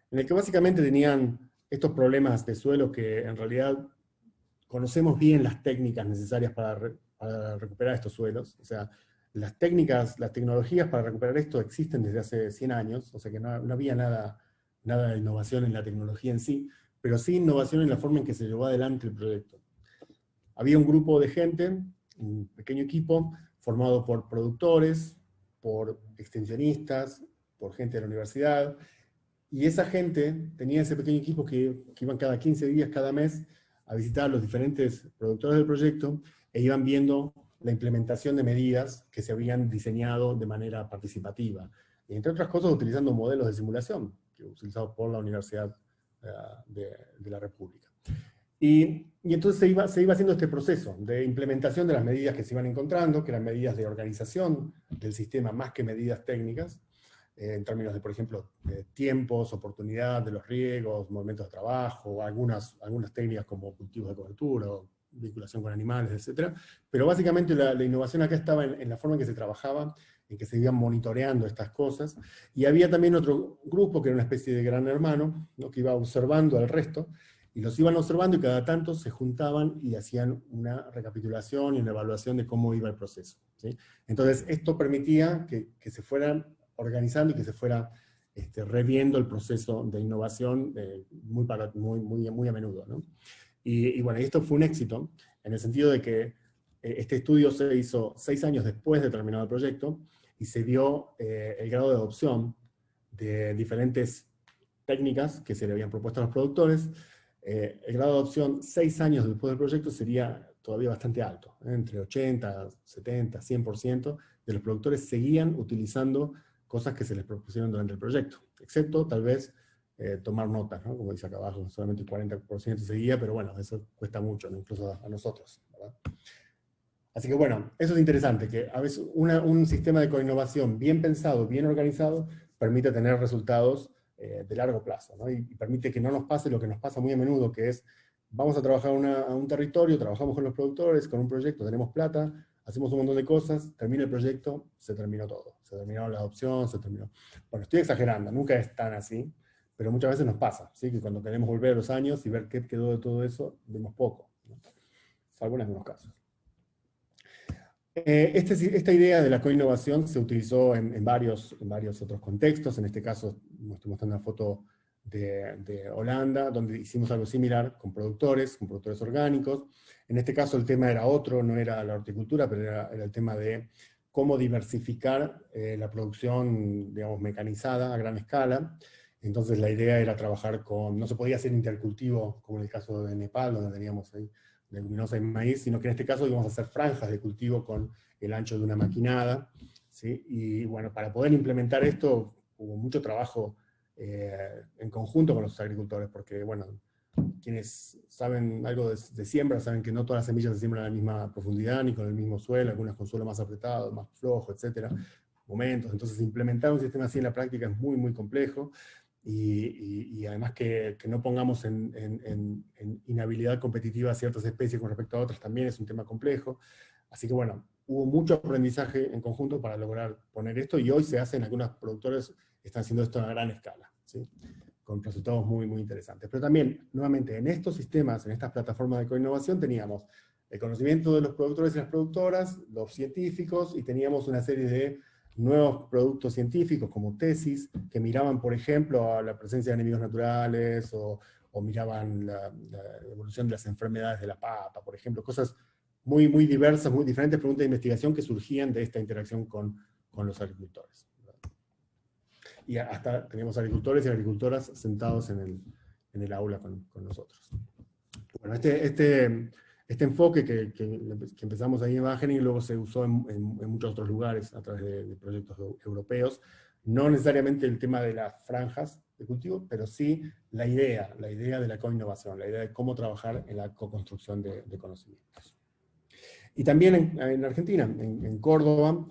S2: en el que básicamente tenían estos problemas de suelo que en realidad conocemos bien las técnicas necesarias para recuperar estos suelos. O sea, las tecnologías para recuperar esto existen desde hace 100 años, o sea que no había nada de innovación en la tecnología en sí, pero sí innovación en la forma en que se llevó adelante el proyecto. Había un grupo de gente, un pequeño equipo, formado por productores, por extensionistas, por gente de la universidad, y esa gente tenía ese pequeño equipo que iban cada 15 días, cada mes, a visitar a los diferentes productores del proyecto, e iban viendo la implementación de medidas que se habían diseñado de manera participativa. Y entre otras cosas, utilizando modelos de simulación, utilizados por la Universidad de la República. Y entonces se iba haciendo este proceso de implementación de las medidas que se iban encontrando, que eran medidas de organización del sistema más que medidas técnicas, en términos de, por ejemplo, tiempos, oportunidad de los riegos, movimientos de trabajo, algunas técnicas como cultivos de cobertura, vinculación con animales, etc. Pero básicamente la innovación acá estaba en la forma en que se trabajaba, en que se iban monitoreando estas cosas, y había también otro grupo que era una especie de gran hermano, ¿no?, que iba observando al resto, y los iban observando y cada tanto se juntaban y hacían una recapitulación y una evaluación de cómo iba el proceso, ¿sí? Entonces esto permitía que se fueran organizando y que se fuera reviendo el proceso de innovación muy a menudo, ¿no? Y bueno, esto fue un éxito, en el sentido de que este estudio se hizo 6 años después de terminado el proyecto, y se vio el grado de adopción de diferentes técnicas que se le habían propuesto a los productores. El grado de adopción 6 años después del proyecto sería todavía bastante alto, entre 80, 70, 100% de los productores seguían utilizando cosas que se les propusieron durante el proyecto, excepto tal vez tomar notas, ¿no? Como dice acá abajo, solamente el 40% seguía, pero bueno, eso cuesta mucho, ¿no?, incluso a nosotros, ¿verdad? Así que bueno, eso es interesante, que a veces un sistema de coinnovación bien pensado, bien organizado, permite tener resultados de largo plazo, ¿no? Y permite que no nos pase lo que nos pasa muy a menudo, que es, vamos a trabajar a un territorio, trabajamos con los productores, con un proyecto, tenemos plata, hacemos un montón de cosas, termina el proyecto, se terminó todo. Se terminó la adopción, se terminó. Bueno, estoy exagerando, nunca es tan así, pero muchas veces nos pasa, ¿sí? Que cuando queremos volver a los años y ver qué quedó de todo eso, vemos poco, ¿no? Salvo en algunos casos. Esta idea de la coinnovación se utilizó en varios otros contextos. En este caso, estoy mostrando una foto de Holanda, donde hicimos algo similar con productores orgánicos. En este caso el tema era otro, no era la horticultura, pero era el tema de cómo diversificar la producción, digamos, mecanizada a gran escala. Entonces la idea era trabajar no se podía hacer intercultivo, como en el caso de Nepal, donde teníamos ahí leguminosa y maíz, sino que en este caso íbamos a hacer franjas de cultivo con el ancho de una maquinada, ¿sí? Y bueno, para poder implementar esto hubo mucho trabajo en conjunto con los agricultores, porque bueno, quienes saben algo de siembra saben que no todas las semillas se siembran a la misma profundidad, ni con el mismo suelo, algunas con suelo más apretado, más flojo, etcétera, momentos. Entonces implementar un sistema así en la práctica es muy complejo, y además que no pongamos en inhabilidad competitiva a ciertas especies con respecto a otras también es un tema complejo. Así que bueno, hubo mucho aprendizaje en conjunto para lograr poner esto, y hoy se hacen, algunos productores están haciendo esto a gran escala, ¿sí? Con resultados muy, muy interesantes. Pero también, nuevamente, en estos sistemas, en estas plataformas de coinnovación, teníamos el conocimiento de los productores y las productoras, los científicos, y teníamos una serie de nuevos productos científicos como tesis, que miraban, por ejemplo, a la presencia de enemigos naturales, o miraban la evolución de las enfermedades de la papa, por ejemplo, cosas muy, muy diversas, muy diferentes preguntas de investigación que surgían de esta interacción con los agricultores. Y hasta teníamos agricultores y agricultoras sentados en el aula con nosotros. Bueno, este enfoque que empezamos ahí en Wageningen luego se usó en muchos otros lugares a través de proyectos europeos, no necesariamente el tema de las franjas de cultivo, pero sí la idea de la coinnovación, la idea de cómo trabajar en la co-construcción de conocimientos. Y también en Argentina, en Córdoba,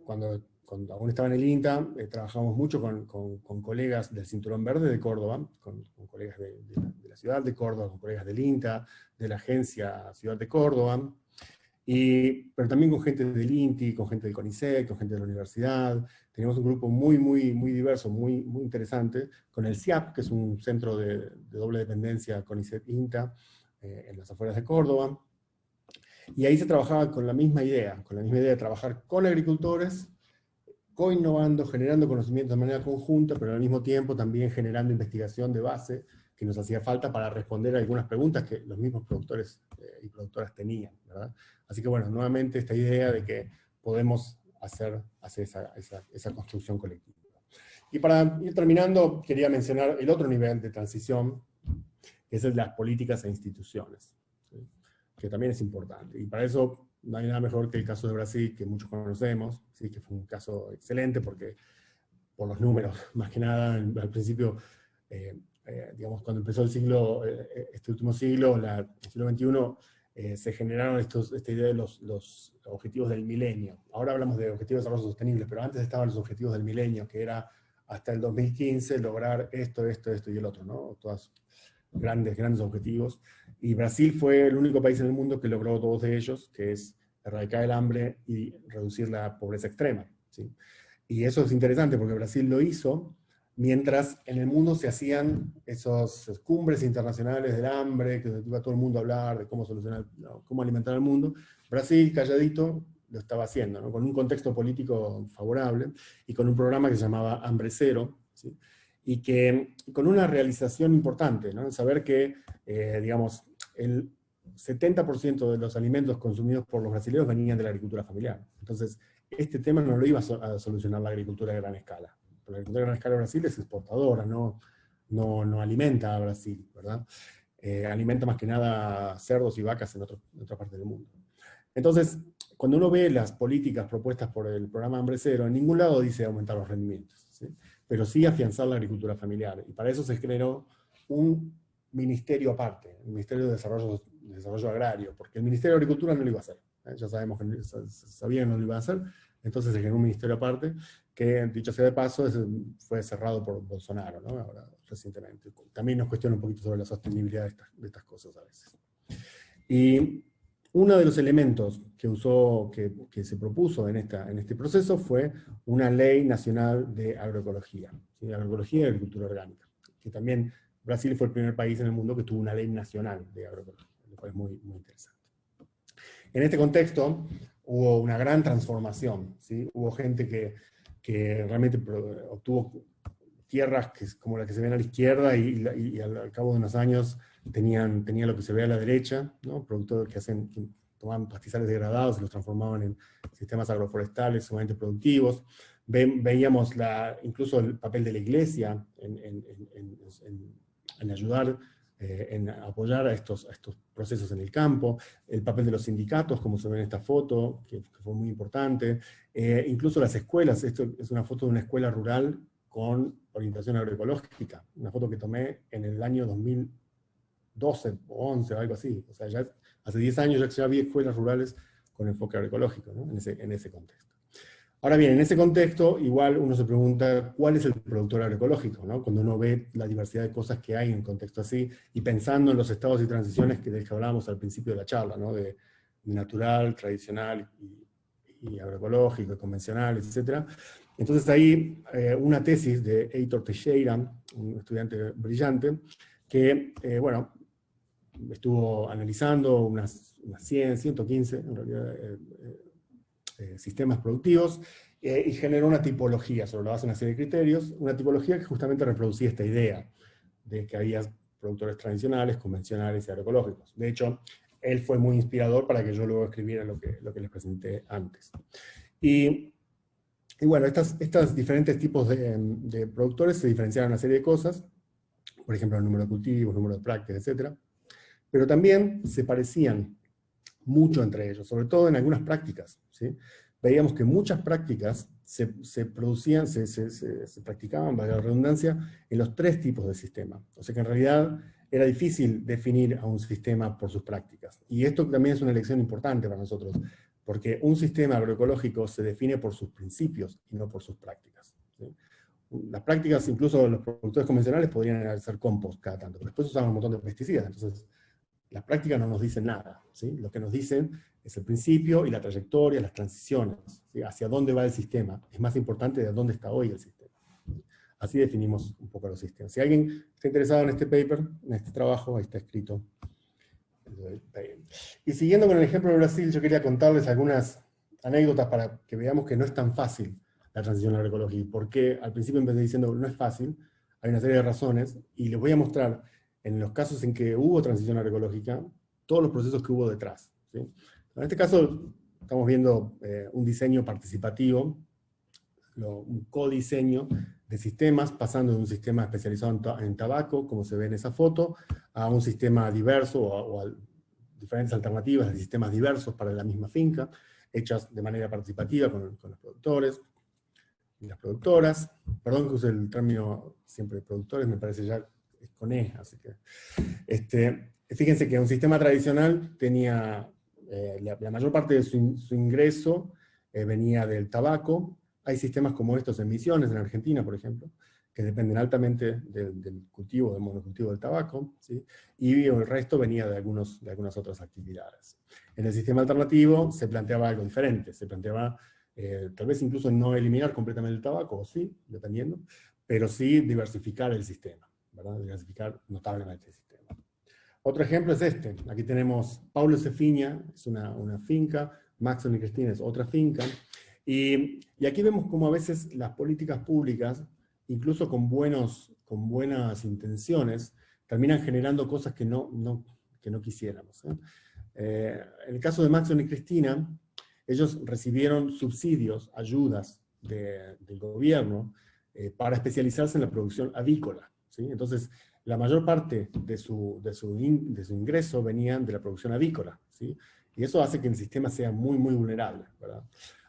S2: cuando aún estaba en el INTA, trabajamos mucho con colegas del Cinturón Verde de Córdoba, con colegas de la ciudad de Córdoba, con colegas del INTA, de la agencia Ciudad de Córdoba, pero también con gente del INTI, con gente del CONICET, con gente de la universidad. Teníamos un grupo muy, muy, muy diverso, muy, muy interesante, con el CIAP, que es un centro de doble dependencia CONICET-INTA, en las afueras de Córdoba. Y ahí se trabajaba con la misma idea de trabajar con agricultores, co-innovando, generando conocimiento de manera conjunta, pero al mismo tiempo también generando investigación de base que nos hacía falta para responder a algunas preguntas que los mismos productores y productoras tenían, ¿verdad? Así que bueno, nuevamente esta idea de que podemos hacer esa construcción colectiva. Y para ir terminando, quería mencionar el otro nivel de transición, que es el de las políticas e instituciones, ¿sí? Que también es importante. Y para eso no hay nada mejor que el caso de Brasil, que muchos conocemos, ¿sí? Que fue un caso excelente porque, por los números, más que nada, al principio, digamos, cuando empezó el siglo, este último siglo, el siglo XXI, se generaron esta idea de los objetivos del milenio. Ahora hablamos de objetivos de desarrollo sostenible, pero antes estaban los objetivos del milenio, que era hasta el 2015 lograr esto y el otro, ¿no? Todas grandes objetivos. Y Brasil fue el único país en el mundo que logró todos de ellos, que es erradicar el hambre y reducir la pobreza extrema, ¿sí? Y eso es interesante porque Brasil lo hizo mientras en el mundo se hacían esos cumbres internacionales del hambre, que iba todo el mundo a hablar de cómo solucionar, cómo alimentar al mundo. Brasil, calladito, lo estaba haciendo, ¿no? Con un contexto político favorable y con un programa que se llamaba Hambre Cero, ¿sí? Y que con una realización importante, ¿no? Saber que, digamos, el 70% de los alimentos consumidos por los brasileños venían de la agricultura familiar. Entonces, este tema no lo iba a solucionar la agricultura de gran escala. La agricultura de gran escala de Brasil es exportadora, no alimenta a Brasil, ¿verdad? Alimenta más que nada cerdos y vacas en otra parte del mundo. Entonces, cuando uno ve las políticas propuestas por el programa Hambre Cero, en ningún lado dice aumentar los rendimientos, ¿sí? Pero sí afianzar la agricultura familiar. Y para eso se generó un ministerio aparte, el Ministerio de Desarrollo Agrario, porque el Ministerio de Agricultura no lo iba a hacer. Ya sabemos que sabían que no lo iba a hacer, entonces se generó un ministerio aparte, que dicho sea de paso, fue cerrado por Bolsonaro, ¿no? Ahora, recientemente. También nos cuestiona un poquito sobre la sostenibilidad de estas cosas a veces. Y uno de los elementos que se propuso en este proceso fue una ley nacional de agroecología, ¿sí? Agroecología y agricultura orgánica, que también Brasil fue el primer país en el mundo que tuvo una ley nacional de agroecología, lo cual es muy, muy interesante. En este contexto hubo una gran transformación, ¿sí? Hubo gente que realmente obtuvo tierras como la que se ven a la izquierda y al cabo de unos años tenían lo que se ve a la derecha, ¿no? Productores que tomaban pastizales degradados y los transformaban en sistemas agroforestales sumamente productivos. Veíamos incluso el papel de la iglesia en ayudar, en apoyar a estos procesos en el campo, el papel de los sindicatos, como se ve en esta foto, que fue muy importante, incluso las escuelas. Esto es una foto de una escuela rural con orientación agroecológica, una foto que tomé en el año 2012 o 11 o algo así. O sea, ya hace 10 años ya había escuelas rurales con enfoque agroecológico, ¿no? en ese contexto. Ahora bien, en ese contexto, igual uno se pregunta cuál es el productor agroecológico, ¿no? Cuando uno ve la diversidad de cosas que hay en un contexto así, y pensando en los estados y transiciones del que hablábamos al principio de la charla, ¿no? De natural, tradicional y agroecológico, convencional, etc. Entonces ahí una tesis de Heitor Teixeira, un estudiante brillante, que, bueno, estuvo analizando unas 100, 115, en realidad, sistemas productivos, y generó una tipología sobre la base de una serie de criterios, una tipología que justamente reproducía esta idea de que había productores tradicionales, convencionales y agroecológicos. De hecho, él fue muy inspirador para que yo luego escribiera lo que les presenté antes. Y bueno, estos diferentes tipos de productores se diferenciaron en una serie de cosas, por ejemplo, el número de cultivos, el número de prácticas, etc. Pero también se parecían mucho entre ellos, sobre todo en algunas prácticas, ¿sí? Veíamos que muchas prácticas se producían, se practicaban, valga la redundancia, en los tres tipos de sistema. O sea que en realidad era difícil definir a un sistema por sus prácticas. Y esto también es una lección importante para nosotros, porque un sistema agroecológico se define por sus principios y no por sus prácticas, ¿sí? Las prácticas, incluso los productores convencionales, podrían hacer compost cada tanto, pero después usaban un montón de pesticidas, entonces las prácticas no nos dicen nada, ¿sí? Lo que nos dicen es el principio y la trayectoria, las transiciones, ¿sí? Hacia dónde va el sistema. Es más importante de dónde está hoy el sistema. Así definimos un poco los sistemas. Si alguien está interesado en este paper, en este trabajo, ahí está escrito. Y siguiendo con el ejemplo de Brasil, yo quería contarles algunas anécdotas para que veamos que no es tan fácil la transición a la agroecología. Porque al principio empecé diciendo no es fácil, hay una serie de razones, y les voy a mostrar en los casos en que hubo transición agroecológica, todos los procesos que hubo detrás, ¿sí? En este caso estamos viendo un diseño participativo, un codiseño de sistemas, pasando de un sistema especializado en tabaco, como se ve en esa foto, a un sistema diverso o a diferentes alternativas de sistemas diversos para la misma finca, hechas de manera participativa con los productores y las productoras. Perdón que use el término siempre de productores, me parece ya es con E, así que... fíjense que un sistema tradicional tenía, la mayor parte de su ingreso venía del tabaco. Hay sistemas como estos en Misiones, en Argentina, por ejemplo, que dependen altamente del cultivo, del monocultivo del tabaco, ¿sí? Y el resto venía de algunas otras actividades. En el sistema alternativo se planteaba algo diferente, se planteaba tal vez incluso no eliminar completamente el tabaco, o sí, dependiendo, pero sí diversificar el sistema, ¿verdad? Diversificar notablemente el sistema. Otro ejemplo es este. Aquí tenemos Paulo Cefiña, es una finca, Maxon y Cristina es otra finca, y aquí vemos cómo a veces las políticas públicas, incluso con buenas intenciones, terminan generando cosas que no quisiéramos, ¿eh? En el caso de Maxon y Cristina, ellos recibieron subsidios, ayudas del gobierno para especializarse en la producción avícola, ¿sí? Entonces, la mayor parte de su ingreso venían de la producción avícola, ¿sí? Y eso hace que el sistema sea muy, muy vulnerable, ¿verdad?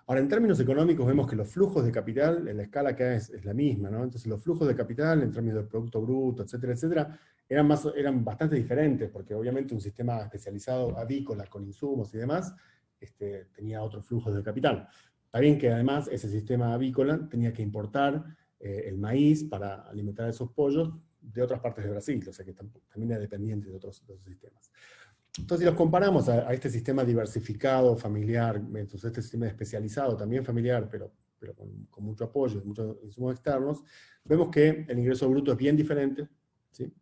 S2: Ahora, en términos económicos, vemos que los flujos de capital, en la escala acá es la misma, ¿no? Entonces, los flujos de capital, en términos del Producto Bruto, etcétera, etcétera, eran bastante diferentes, porque obviamente un sistema especializado avícola con insumos y demás, tenía otros flujos de capital. Está bien que además ese sistema avícola tenía que importar el maíz para alimentar a esos pollos de otras partes de Brasil, o sea que también era dependiente de otros sistemas. Entonces, si los comparamos a este sistema diversificado, familiar, entonces este sistema especializado, también familiar, pero con mucho apoyo, muchos insumos externos, vemos que el ingreso bruto es bien diferente, ¿sí?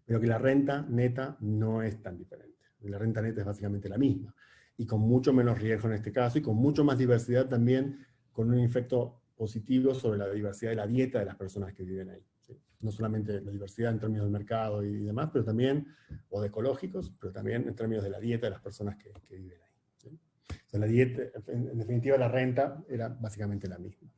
S2: Pero que la renta neta no es tan diferente. La renta neta es básicamente la misma, y con mucho menos riesgo en este caso, y con mucho más diversidad también, con un efecto positivo sobre la diversidad de la dieta de las personas que viven ahí, ¿sí? No solamente la diversidad en términos del mercado y demás, pero también, o de ecológicos, pero también en términos de la dieta de las personas que viven ahí, ¿sí? O sea, la dieta, en definitiva, la renta era básicamente la misma.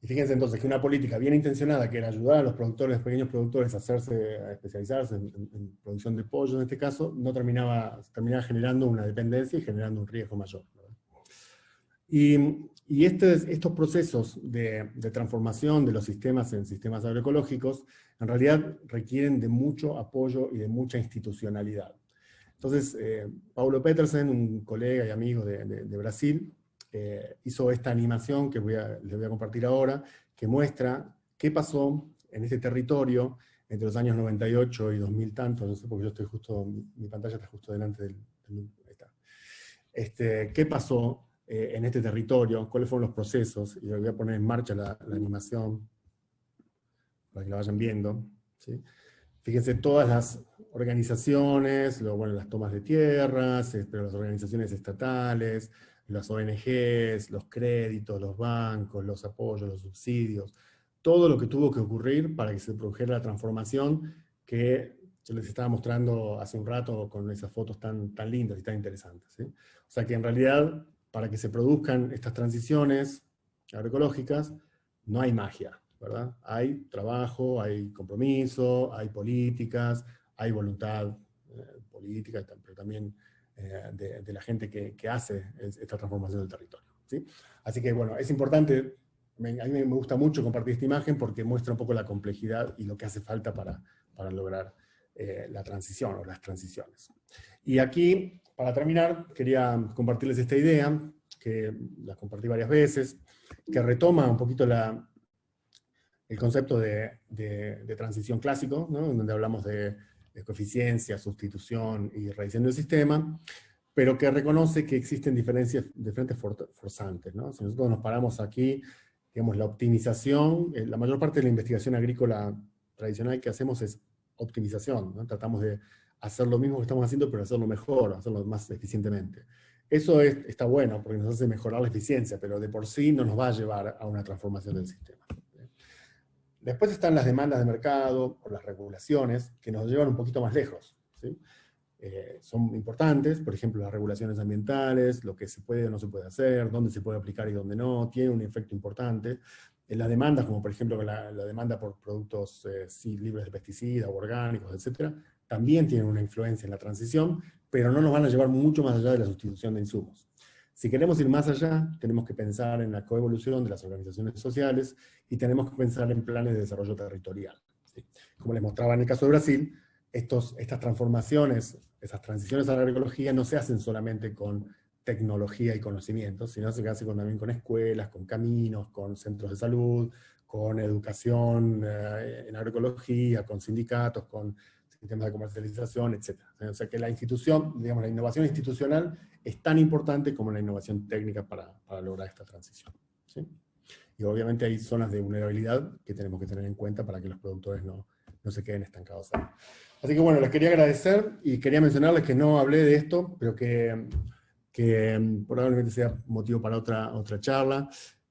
S2: Y fíjense entonces que una política bien intencionada, que era ayudar a los productores, los pequeños productores a especializarse en producción de pollo en este caso, no terminaba generando una dependencia y generando un riesgo mayor, ¿verdad? Y estos procesos de transformación de los sistemas en sistemas agroecológicos, en realidad requieren de mucho apoyo y de mucha institucionalidad. Entonces, Paulo Petersen, un colega y amigo de Brasil, hizo esta animación que les voy a compartir ahora, que muestra qué pasó en este territorio entre los años 98 y 2000 tanto, no sé, porque yo estoy justo, mi pantalla está justo delante ahí está. ¿Qué pasó en este territorio? ¿Cuáles fueron los procesos? Y voy a poner en marcha la animación para que la vayan viendo, ¿sí? Fíjense, todas las organizaciones, bueno, las tomas de tierras, pero las organizaciones estatales, las ONGs, los créditos, los bancos, los apoyos, los subsidios, todo lo que tuvo que ocurrir para que se produjera la transformación que yo les estaba mostrando hace un rato con esas fotos tan lindas y tan interesantes, ¿sí? O sea que en realidad, para que se produzcan estas transiciones agroecológicas, no hay magia, ¿verdad? Hay trabajo, hay compromiso, hay políticas, hay voluntad política, pero también de la gente que hace esta transformación del territorio, ¿sí? Así que bueno, es importante, a mí me gusta mucho compartir esta imagen porque muestra un poco la complejidad y lo que hace falta para lograr la transición o las transiciones. Y aquí, para terminar, quería compartirles esta idea, que la compartí varias veces, que retoma un poquito el concepto de transición clásico, ¿no? Donde hablamos de coeficiencia, sustitución y revisión del sistema, pero que reconoce que existen diferentes forzantes, ¿no? Si nosotros nos paramos aquí, digamos, la optimización, la mayor parte de la investigación agrícola tradicional que hacemos es optimización, ¿no? Tratamos de hacer lo mismo que estamos haciendo, pero hacerlo mejor, hacerlo más eficientemente. Eso está bueno, porque nos hace mejorar la eficiencia, pero de por sí no nos va a llevar a una transformación del sistema. Después están las demandas de mercado, o las regulaciones, que nos llevan un poquito más lejos, ¿sí? Son importantes, por ejemplo, las regulaciones ambientales, lo que se puede o no se puede hacer, dónde se puede aplicar y dónde no, tiene un efecto importante. En las demandas, como por ejemplo la demanda por productos libres de pesticidas, orgánicos, etc., también tienen una influencia en la transición, pero no nos van a llevar mucho más allá de la sustitución de insumos. Si queremos ir más allá, tenemos que pensar en la coevolución de las organizaciones sociales y tenemos que pensar en planes de desarrollo territorial, ¿sí? Como les mostraba en el caso de Brasil, estas transformaciones, esas transiciones a la agroecología no se hacen solamente con tecnología y conocimiento, sino se hace también con escuelas, con caminos, con centros de salud, con educación en agroecología, con sindicatos, con sistemas de comercialización, etc. O sea que la institución, digamos, la innovación institucional es tan importante como la innovación técnica para lograr esta transición, ¿sí? Y obviamente hay zonas de vulnerabilidad que tenemos que tener en cuenta para que los productores no se queden estancados ahí. Así que bueno, les quería agradecer y quería mencionarles que no hablé de esto, pero que probablemente sea motivo para otra charla.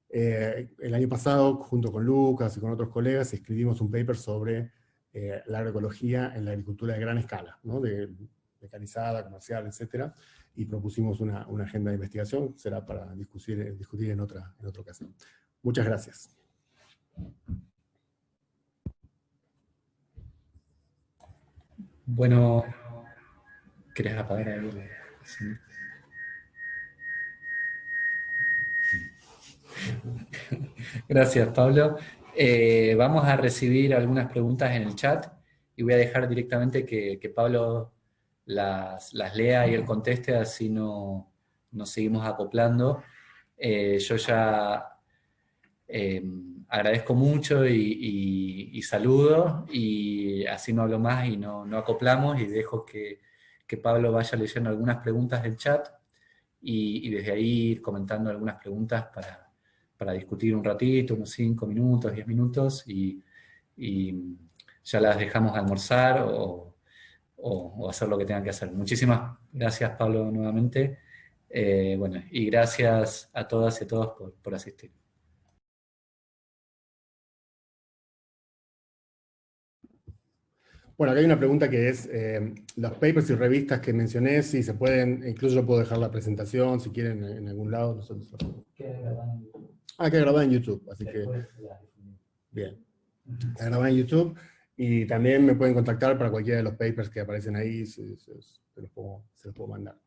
S2: El año pasado, junto con Lucas y con otros colegas, escribimos un paper sobre la agroecología en la agricultura de gran escala, ¿no? De mecanizada, comercial, etc. Y propusimos una agenda de investigación, será para discutir en otra ocasión. Muchas gracias.
S1: Bueno, ¿querés apagar algo? Sí. Gracias, Pablo. Vamos a recibir algunas preguntas en el chat y voy a dejar directamente que Pablo las lea y él conteste, así nos seguimos acoplando. Yo ya agradezco mucho y saludo, y así no hablo más y no acoplamos, y dejo que Pablo vaya leyendo algunas preguntas del chat y desde ahí ir comentando algunas preguntas para discutir un ratito, unos 5 minutos, 10 minutos, y ya las dejamos almorzar o hacer lo que tengan que hacer. Muchísimas gracias, Pablo, nuevamente. Bueno, y gracias a todas y a todos por asistir.
S2: Bueno, acá hay una pregunta que es, los papers y revistas que mencioné, si se pueden, incluso yo puedo dejar la presentación, si quieren, en algún lado. Nosotros queda grabada en YouTube. Queda grabada en YouTube, así que... Bien. Está grabada en YouTube, y también me pueden contactar para cualquiera de los papers que aparecen ahí, se los puedo mandar.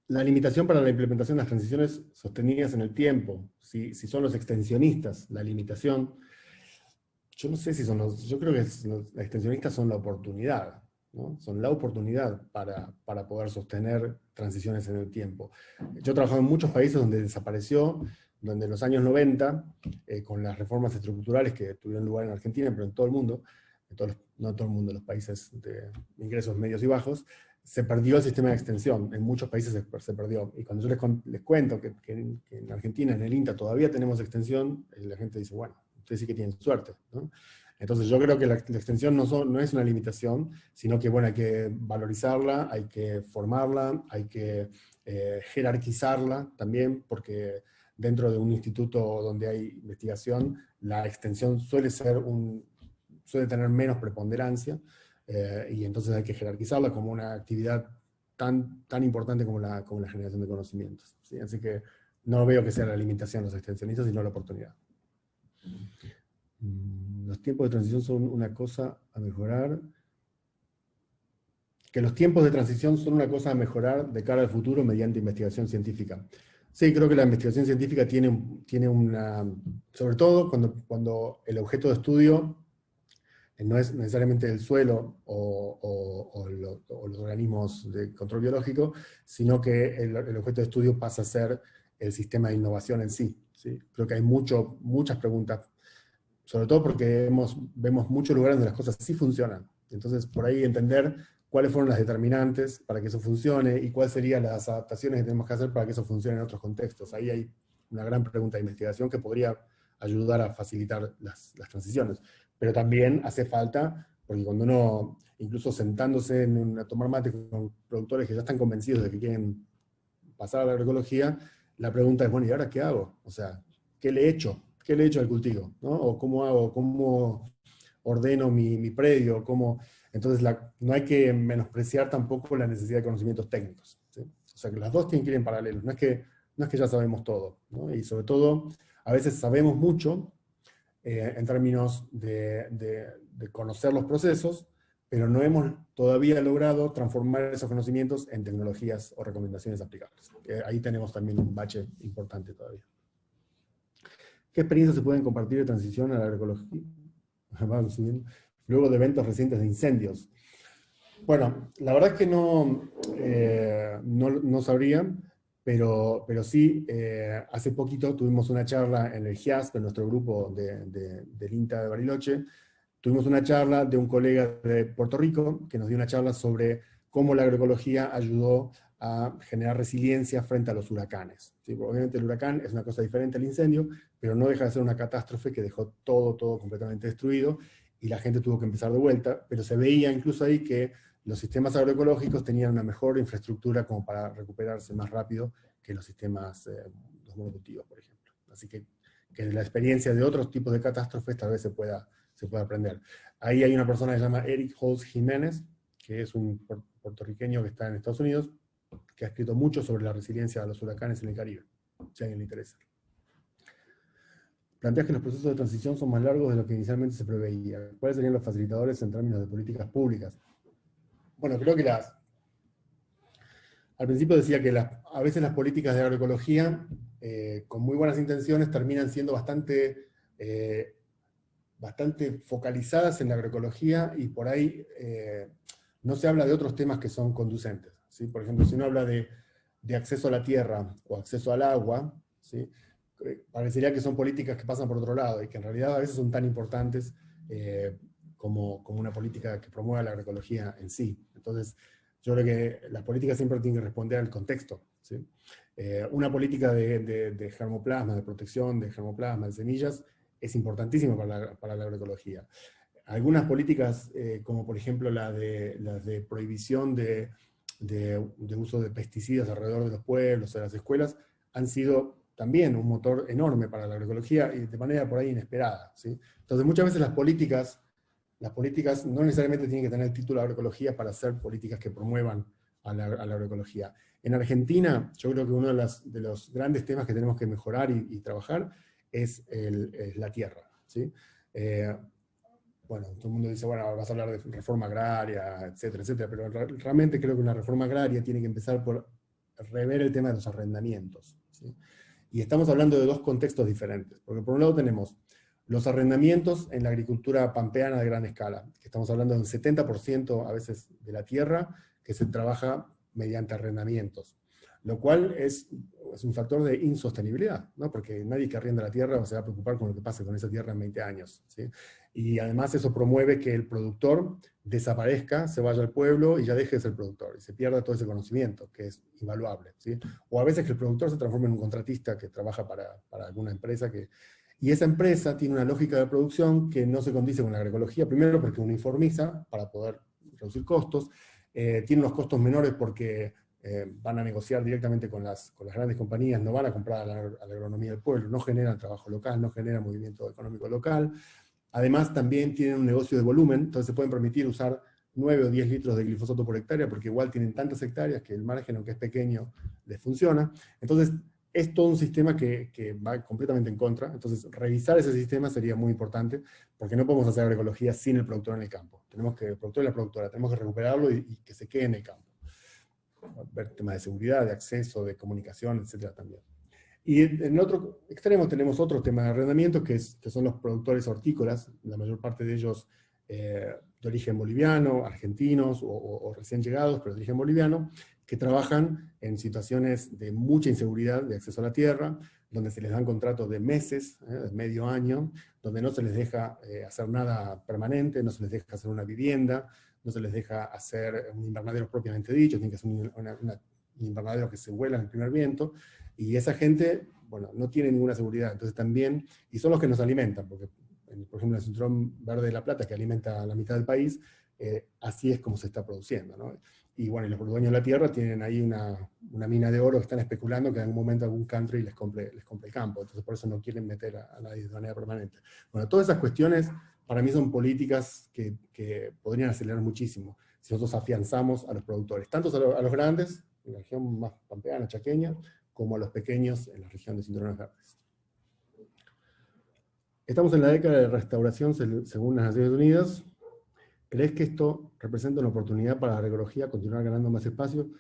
S2: La limitación para la implementación de las transiciones sostenidas en el tiempo, si son los extensionistas la limitación, yo no sé si son los extensionistas son la oportunidad. ¿no? Son la oportunidad para poder sostener transiciones en el tiempo. Yo he trabajado en muchos países donde desapareció, donde en los años 90, con las reformas estructurales que tuvieron lugar en Argentina, pero en todo el mundo, no todo el mundo, los países de ingresos medios y bajos, se perdió el sistema de extensión. En muchos países se perdió. Y cuando yo les cuento que en Argentina, en el INTA, todavía tenemos extensión, la gente dice, bueno, ustedes sí que tienen suerte, ¿no? Entonces yo creo que la extensión no es una limitación, sino que, bueno, hay que valorizarla, hay que formarla, hay que jerarquizarla también, porque dentro de un instituto donde hay investigación, la extensión suele tener menos preponderancia, y entonces hay que jerarquizarla como una actividad tan importante como la generación de conocimientos, ¿sí? Así que no veo que sea la limitación los extensionistas, sino la oportunidad. Los tiempos de transición son una cosa a mejorar. Que los tiempos de transición son una cosa a mejorar de cara al futuro mediante investigación científica. Sí, creo que la investigación científica tiene una... Sobre todo cuando el objeto de estudio no es necesariamente el suelo o los organismos de control biológico, sino que el objeto de estudio pasa a ser el sistema de innovación en sí, ¿sí? Creo que hay muchas preguntas, sobre todo porque vemos muchos lugares donde las cosas sí funcionan. Entonces, por ahí entender cuáles fueron las determinantes para que eso funcione y cuáles serían las adaptaciones que tenemos que hacer para que eso funcione en otros contextos. Ahí hay una gran pregunta de investigación que podría ayudar a facilitar las transiciones. Pero también hace falta, porque cuando uno, incluso sentándose a tomar mate con productores que ya están convencidos de que quieren pasar a la agroecología, la pregunta es, bueno, ¿y ahora qué hago? O sea, ¿qué le echo? ¿Qué le echo al cultivo? ¿No? ¿O cómo hago? ¿Cómo ordeno mi predio? Entonces, no hay que menospreciar tampoco la necesidad de conocimientos técnicos, ¿sí? O sea, que las dos tienen que ir en paralelo. No es que ya sabemos todo, ¿no? Y sobre todo, a veces sabemos mucho en términos de conocer los procesos, pero no hemos todavía logrado transformar esos conocimientos en tecnologías o recomendaciones aplicables. Ahí tenemos también un bache importante todavía. ¿Qué experiencias se pueden compartir de transición a la agroecología? Vamos subiendo. Luego de eventos recientes de incendios. Bueno, la verdad es que no sabría, pero sí, hace poquito tuvimos una charla en el GIAS, de nuestro grupo del INTA de Bariloche. Tuvimos una charla de un colega de Puerto Rico que nos dio una charla sobre cómo la agroecología ayudó a generar resiliencia frente a los huracanes, ¿sí? Obviamente el huracán es una cosa diferente al incendio, pero no deja de ser una catástrofe que dejó todo completamente destruido y la gente tuvo que empezar de vuelta, pero se veía incluso ahí que los sistemas agroecológicos tenían una mejor infraestructura como para recuperarse más rápido que los sistemas, los monocultivos, por ejemplo. Así que de la experiencia de otros tipos de catástrofes tal vez se pueda aprender. Ahí hay una persona que se llama Eric Holz Jiménez, que es un puertorriqueño que está en Estados Unidos, que ha escrito mucho sobre la resiliencia a los huracanes en el Caribe, si a alguien le interesa. Planteas que los procesos de transición son más largos de lo que inicialmente se preveía. ¿Cuáles serían los facilitadores en términos de políticas públicas? Bueno, creo que al principio decía que a veces las políticas de agroecología, con muy buenas intenciones, terminan siendo bastante focalizadas en la agroecología y por ahí no se habla de otros temas que son conducentes, ¿sí? Por ejemplo, si uno habla de acceso a la tierra o acceso al agua, ¿sí? Parecería que son políticas que pasan por otro lado y que en realidad a veces son tan importantes como una política que promueva la agroecología en sí. Entonces, yo creo que las políticas siempre tienen que responder al contexto, ¿sí? Una política de germoplasma, de protección de germoplasma, de semillas, es importantísimo para la agroecología. Algunas políticas, como por ejemplo las de prohibición de uso de pesticidas alrededor de los pueblos o de las escuelas, han sido también un motor enorme para la agroecología y de manera por ahí inesperada, ¿sí? Entonces muchas veces las políticas no necesariamente tienen que tener el título de agroecología para ser políticas que promuevan a la agroecología. En Argentina, yo creo que uno de los grandes temas que tenemos que mejorar y trabajar es la tierra, ¿sí? Bueno, todo el mundo dice, bueno, vas a hablar de reforma agraria, etcétera, etcétera, pero realmente creo que una reforma agraria tiene que empezar por rever el tema de los arrendamientos, ¿sí? Y estamos hablando de dos contextos diferentes, porque por un lado tenemos los arrendamientos en la agricultura pampeana de gran escala, que estamos hablando de un 70% a veces de la tierra que se trabaja mediante arrendamientos, lo cual es un factor de insostenibilidad, ¿no? Porque nadie que arrienda la tierra se va a preocupar con lo que pase con esa tierra en 20 años, ¿sí? Y además eso promueve que el productor desaparezca, se vaya al pueblo y ya deje de ser productor, y se pierda todo ese conocimiento, que es invaluable, ¿sí? O a veces que el productor se transforme en un contratista que trabaja para alguna empresa y esa empresa tiene una lógica de producción que no se condice con la agroecología, primero porque uniformiza para poder reducir costos, tiene unos costos menores porque van a negociar directamente con las grandes compañías, no van a comprar a la agronomía del pueblo, no generan trabajo local, no generan movimiento económico local. Además también tienen un negocio de volumen, entonces se pueden permitir usar 9 o 10 litros de glifosato por hectárea, porque igual tienen tantas hectáreas que el margen, aunque es pequeño, les funciona. Entonces es todo un sistema que va completamente en contra. Entonces revisar ese sistema sería muy importante, porque no podemos hacer agroecología sin el productor en el campo. Tenemos que, el productor y la productora, tenemos que recuperarlo y que se quede en el campo. Ver temas de seguridad, de acceso, de comunicación, etcétera también. Y en otro extremo tenemos otro tema de arrendamiento, que son los productores hortícolas, la mayor parte de ellos de origen boliviano, argentinos o recién llegados, pero de origen boliviano, que trabajan en situaciones de mucha inseguridad de acceso a la tierra, donde se les dan contratos de meses, de medio año, donde no se les deja hacer nada permanente, no se les deja hacer una vivienda, no se les deja hacer un invernadero propiamente dicho, tiene que ser un invernadero que se vuela en el primer viento, y esa gente, bueno, no tiene ninguna seguridad, entonces también, y son los que nos alimentan, porque, por ejemplo, el Cinturón Verde de la Plata, que alimenta a la mitad del país, así es como se está produciendo, ¿no? Y bueno, y los dueños de la tierra tienen ahí una mina de oro que están especulando que en algún momento algún country les compre el campo, entonces por eso no quieren meter a nadie de manera permanente. Bueno, todas esas cuestiones para mí son políticas que podrían acelerar muchísimo si nosotros afianzamos a los productores, tanto a los grandes, en la región más pampeana, chaqueña, como a los pequeños en la región de Cinturones Verdes. Estamos en la década de restauración según las Naciones Unidas. ¿Crees que esto representa una oportunidad para la agroecología continuar ganando más espacio?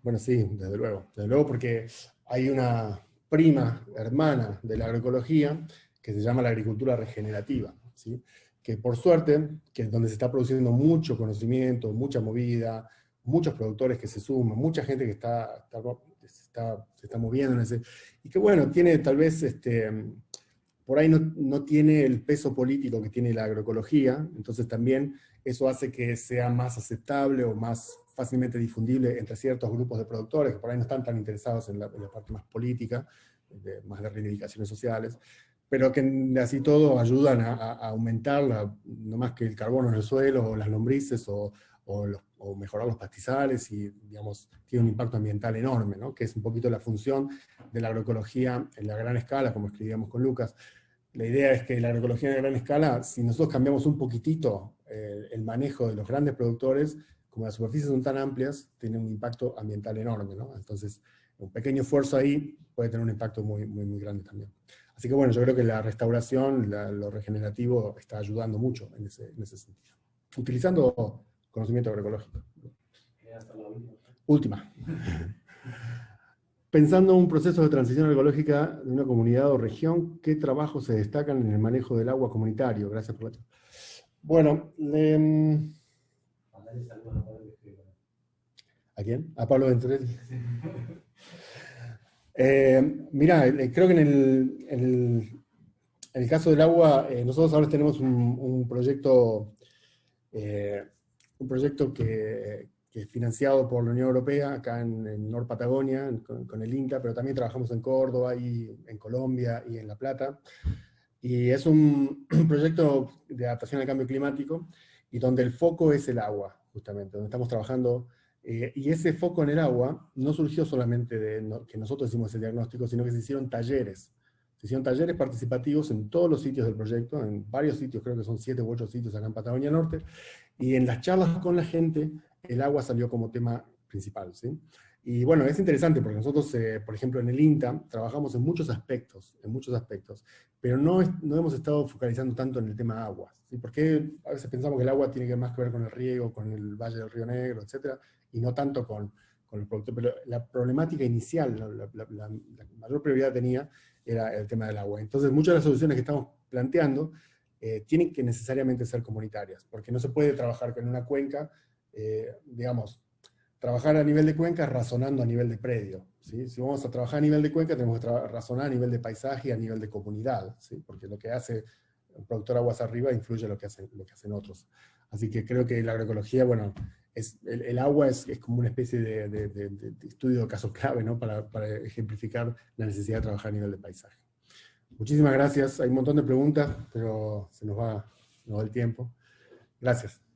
S2: Bueno, sí, desde luego porque hay una prima hermana de la agroecología que se llama la agricultura regenerativa, ¿sí? Que por suerte, que es donde se está produciendo mucho conocimiento, mucha movida, muchos productores que se suman, mucha gente que se está moviendo en ese, y que bueno, tiene tal vez, por ahí no tiene el peso político que tiene la agroecología, entonces también eso hace que sea más aceptable o más fácilmente difundible entre ciertos grupos de productores que por ahí no están tan interesados en la parte más política, más de reivindicaciones sociales, pero que así todo ayudan a aumentar no más que el carbono en el suelo, o las lombrices, o mejorar los pastizales, y digamos, tiene un impacto ambiental enorme, ¿no? Que es un poquito la función de la agroecología en la gran escala, como escribíamos con Lucas. La idea es que la agroecología en la gran escala, si nosotros cambiamos un poquitito el manejo de los grandes productores, como las superficies son tan amplias, tiene un impacto ambiental enorme, ¿no? Entonces, un pequeño esfuerzo ahí puede tener un impacto muy, muy, muy grande también. Así que bueno, yo creo que la restauración, lo regenerativo, está ayudando mucho en ese sentido. Utilizando conocimiento agroecológico. Última. Pensando en un proceso de transición agroecológica de una comunidad o región, ¿qué trabajos se destacan en el manejo del agua comunitario? Gracias por la... Bueno, ¿a quién? A Pablo Venturelli. Mirá, creo que en el caso del agua, nosotros ahora tenemos un proyecto que es financiado por la Unión Europea, acá en Nor Patagonia, con el INCA, pero también trabajamos en Córdoba, y en Colombia, y en La Plata. Y es un proyecto de adaptación al cambio climático, y donde el foco es el agua, justamente, donde estamos trabajando. Y ese foco en el agua no surgió solamente que nosotros hicimos el diagnóstico, sino que se hicieron talleres. Se hicieron talleres participativos en todos los sitios del proyecto, en varios sitios, creo que son 7 u 8 sitios acá en Patagonia Norte, y en las charlas con la gente, el agua salió como tema principal, ¿sí? Y bueno, es interesante porque nosotros, por ejemplo, en el INTA, trabajamos en muchos aspectos, pero no hemos estado focalizando tanto en el tema agua, ¿sí? Porque a veces pensamos que el agua tiene más que ver con el riego, con el valle del Río Negro, etcétera, y no tanto con con los productos, pero la problemática inicial, la mayor prioridad tenía, era el tema del agua. Entonces, muchas de las soluciones que estamos planteando tienen que necesariamente ser comunitarias, porque no se puede trabajar con una cuenca, digamos, trabajar a nivel de cuenca razonando a nivel de predio, ¿sí? Si vamos a trabajar a nivel de cuenca, tenemos que razonar a nivel de paisaje y a nivel de comunidad, ¿sí? Porque lo que hace un productor aguas arriba influye en lo que hacen otros. Así que creo que la agroecología, bueno, el agua es como una especie de estudio de caso clave, ¿no? Para ejemplificar la necesidad de trabajar a nivel de paisaje. Muchísimas gracias. Hay un montón de preguntas, pero se nos va el tiempo. Gracias.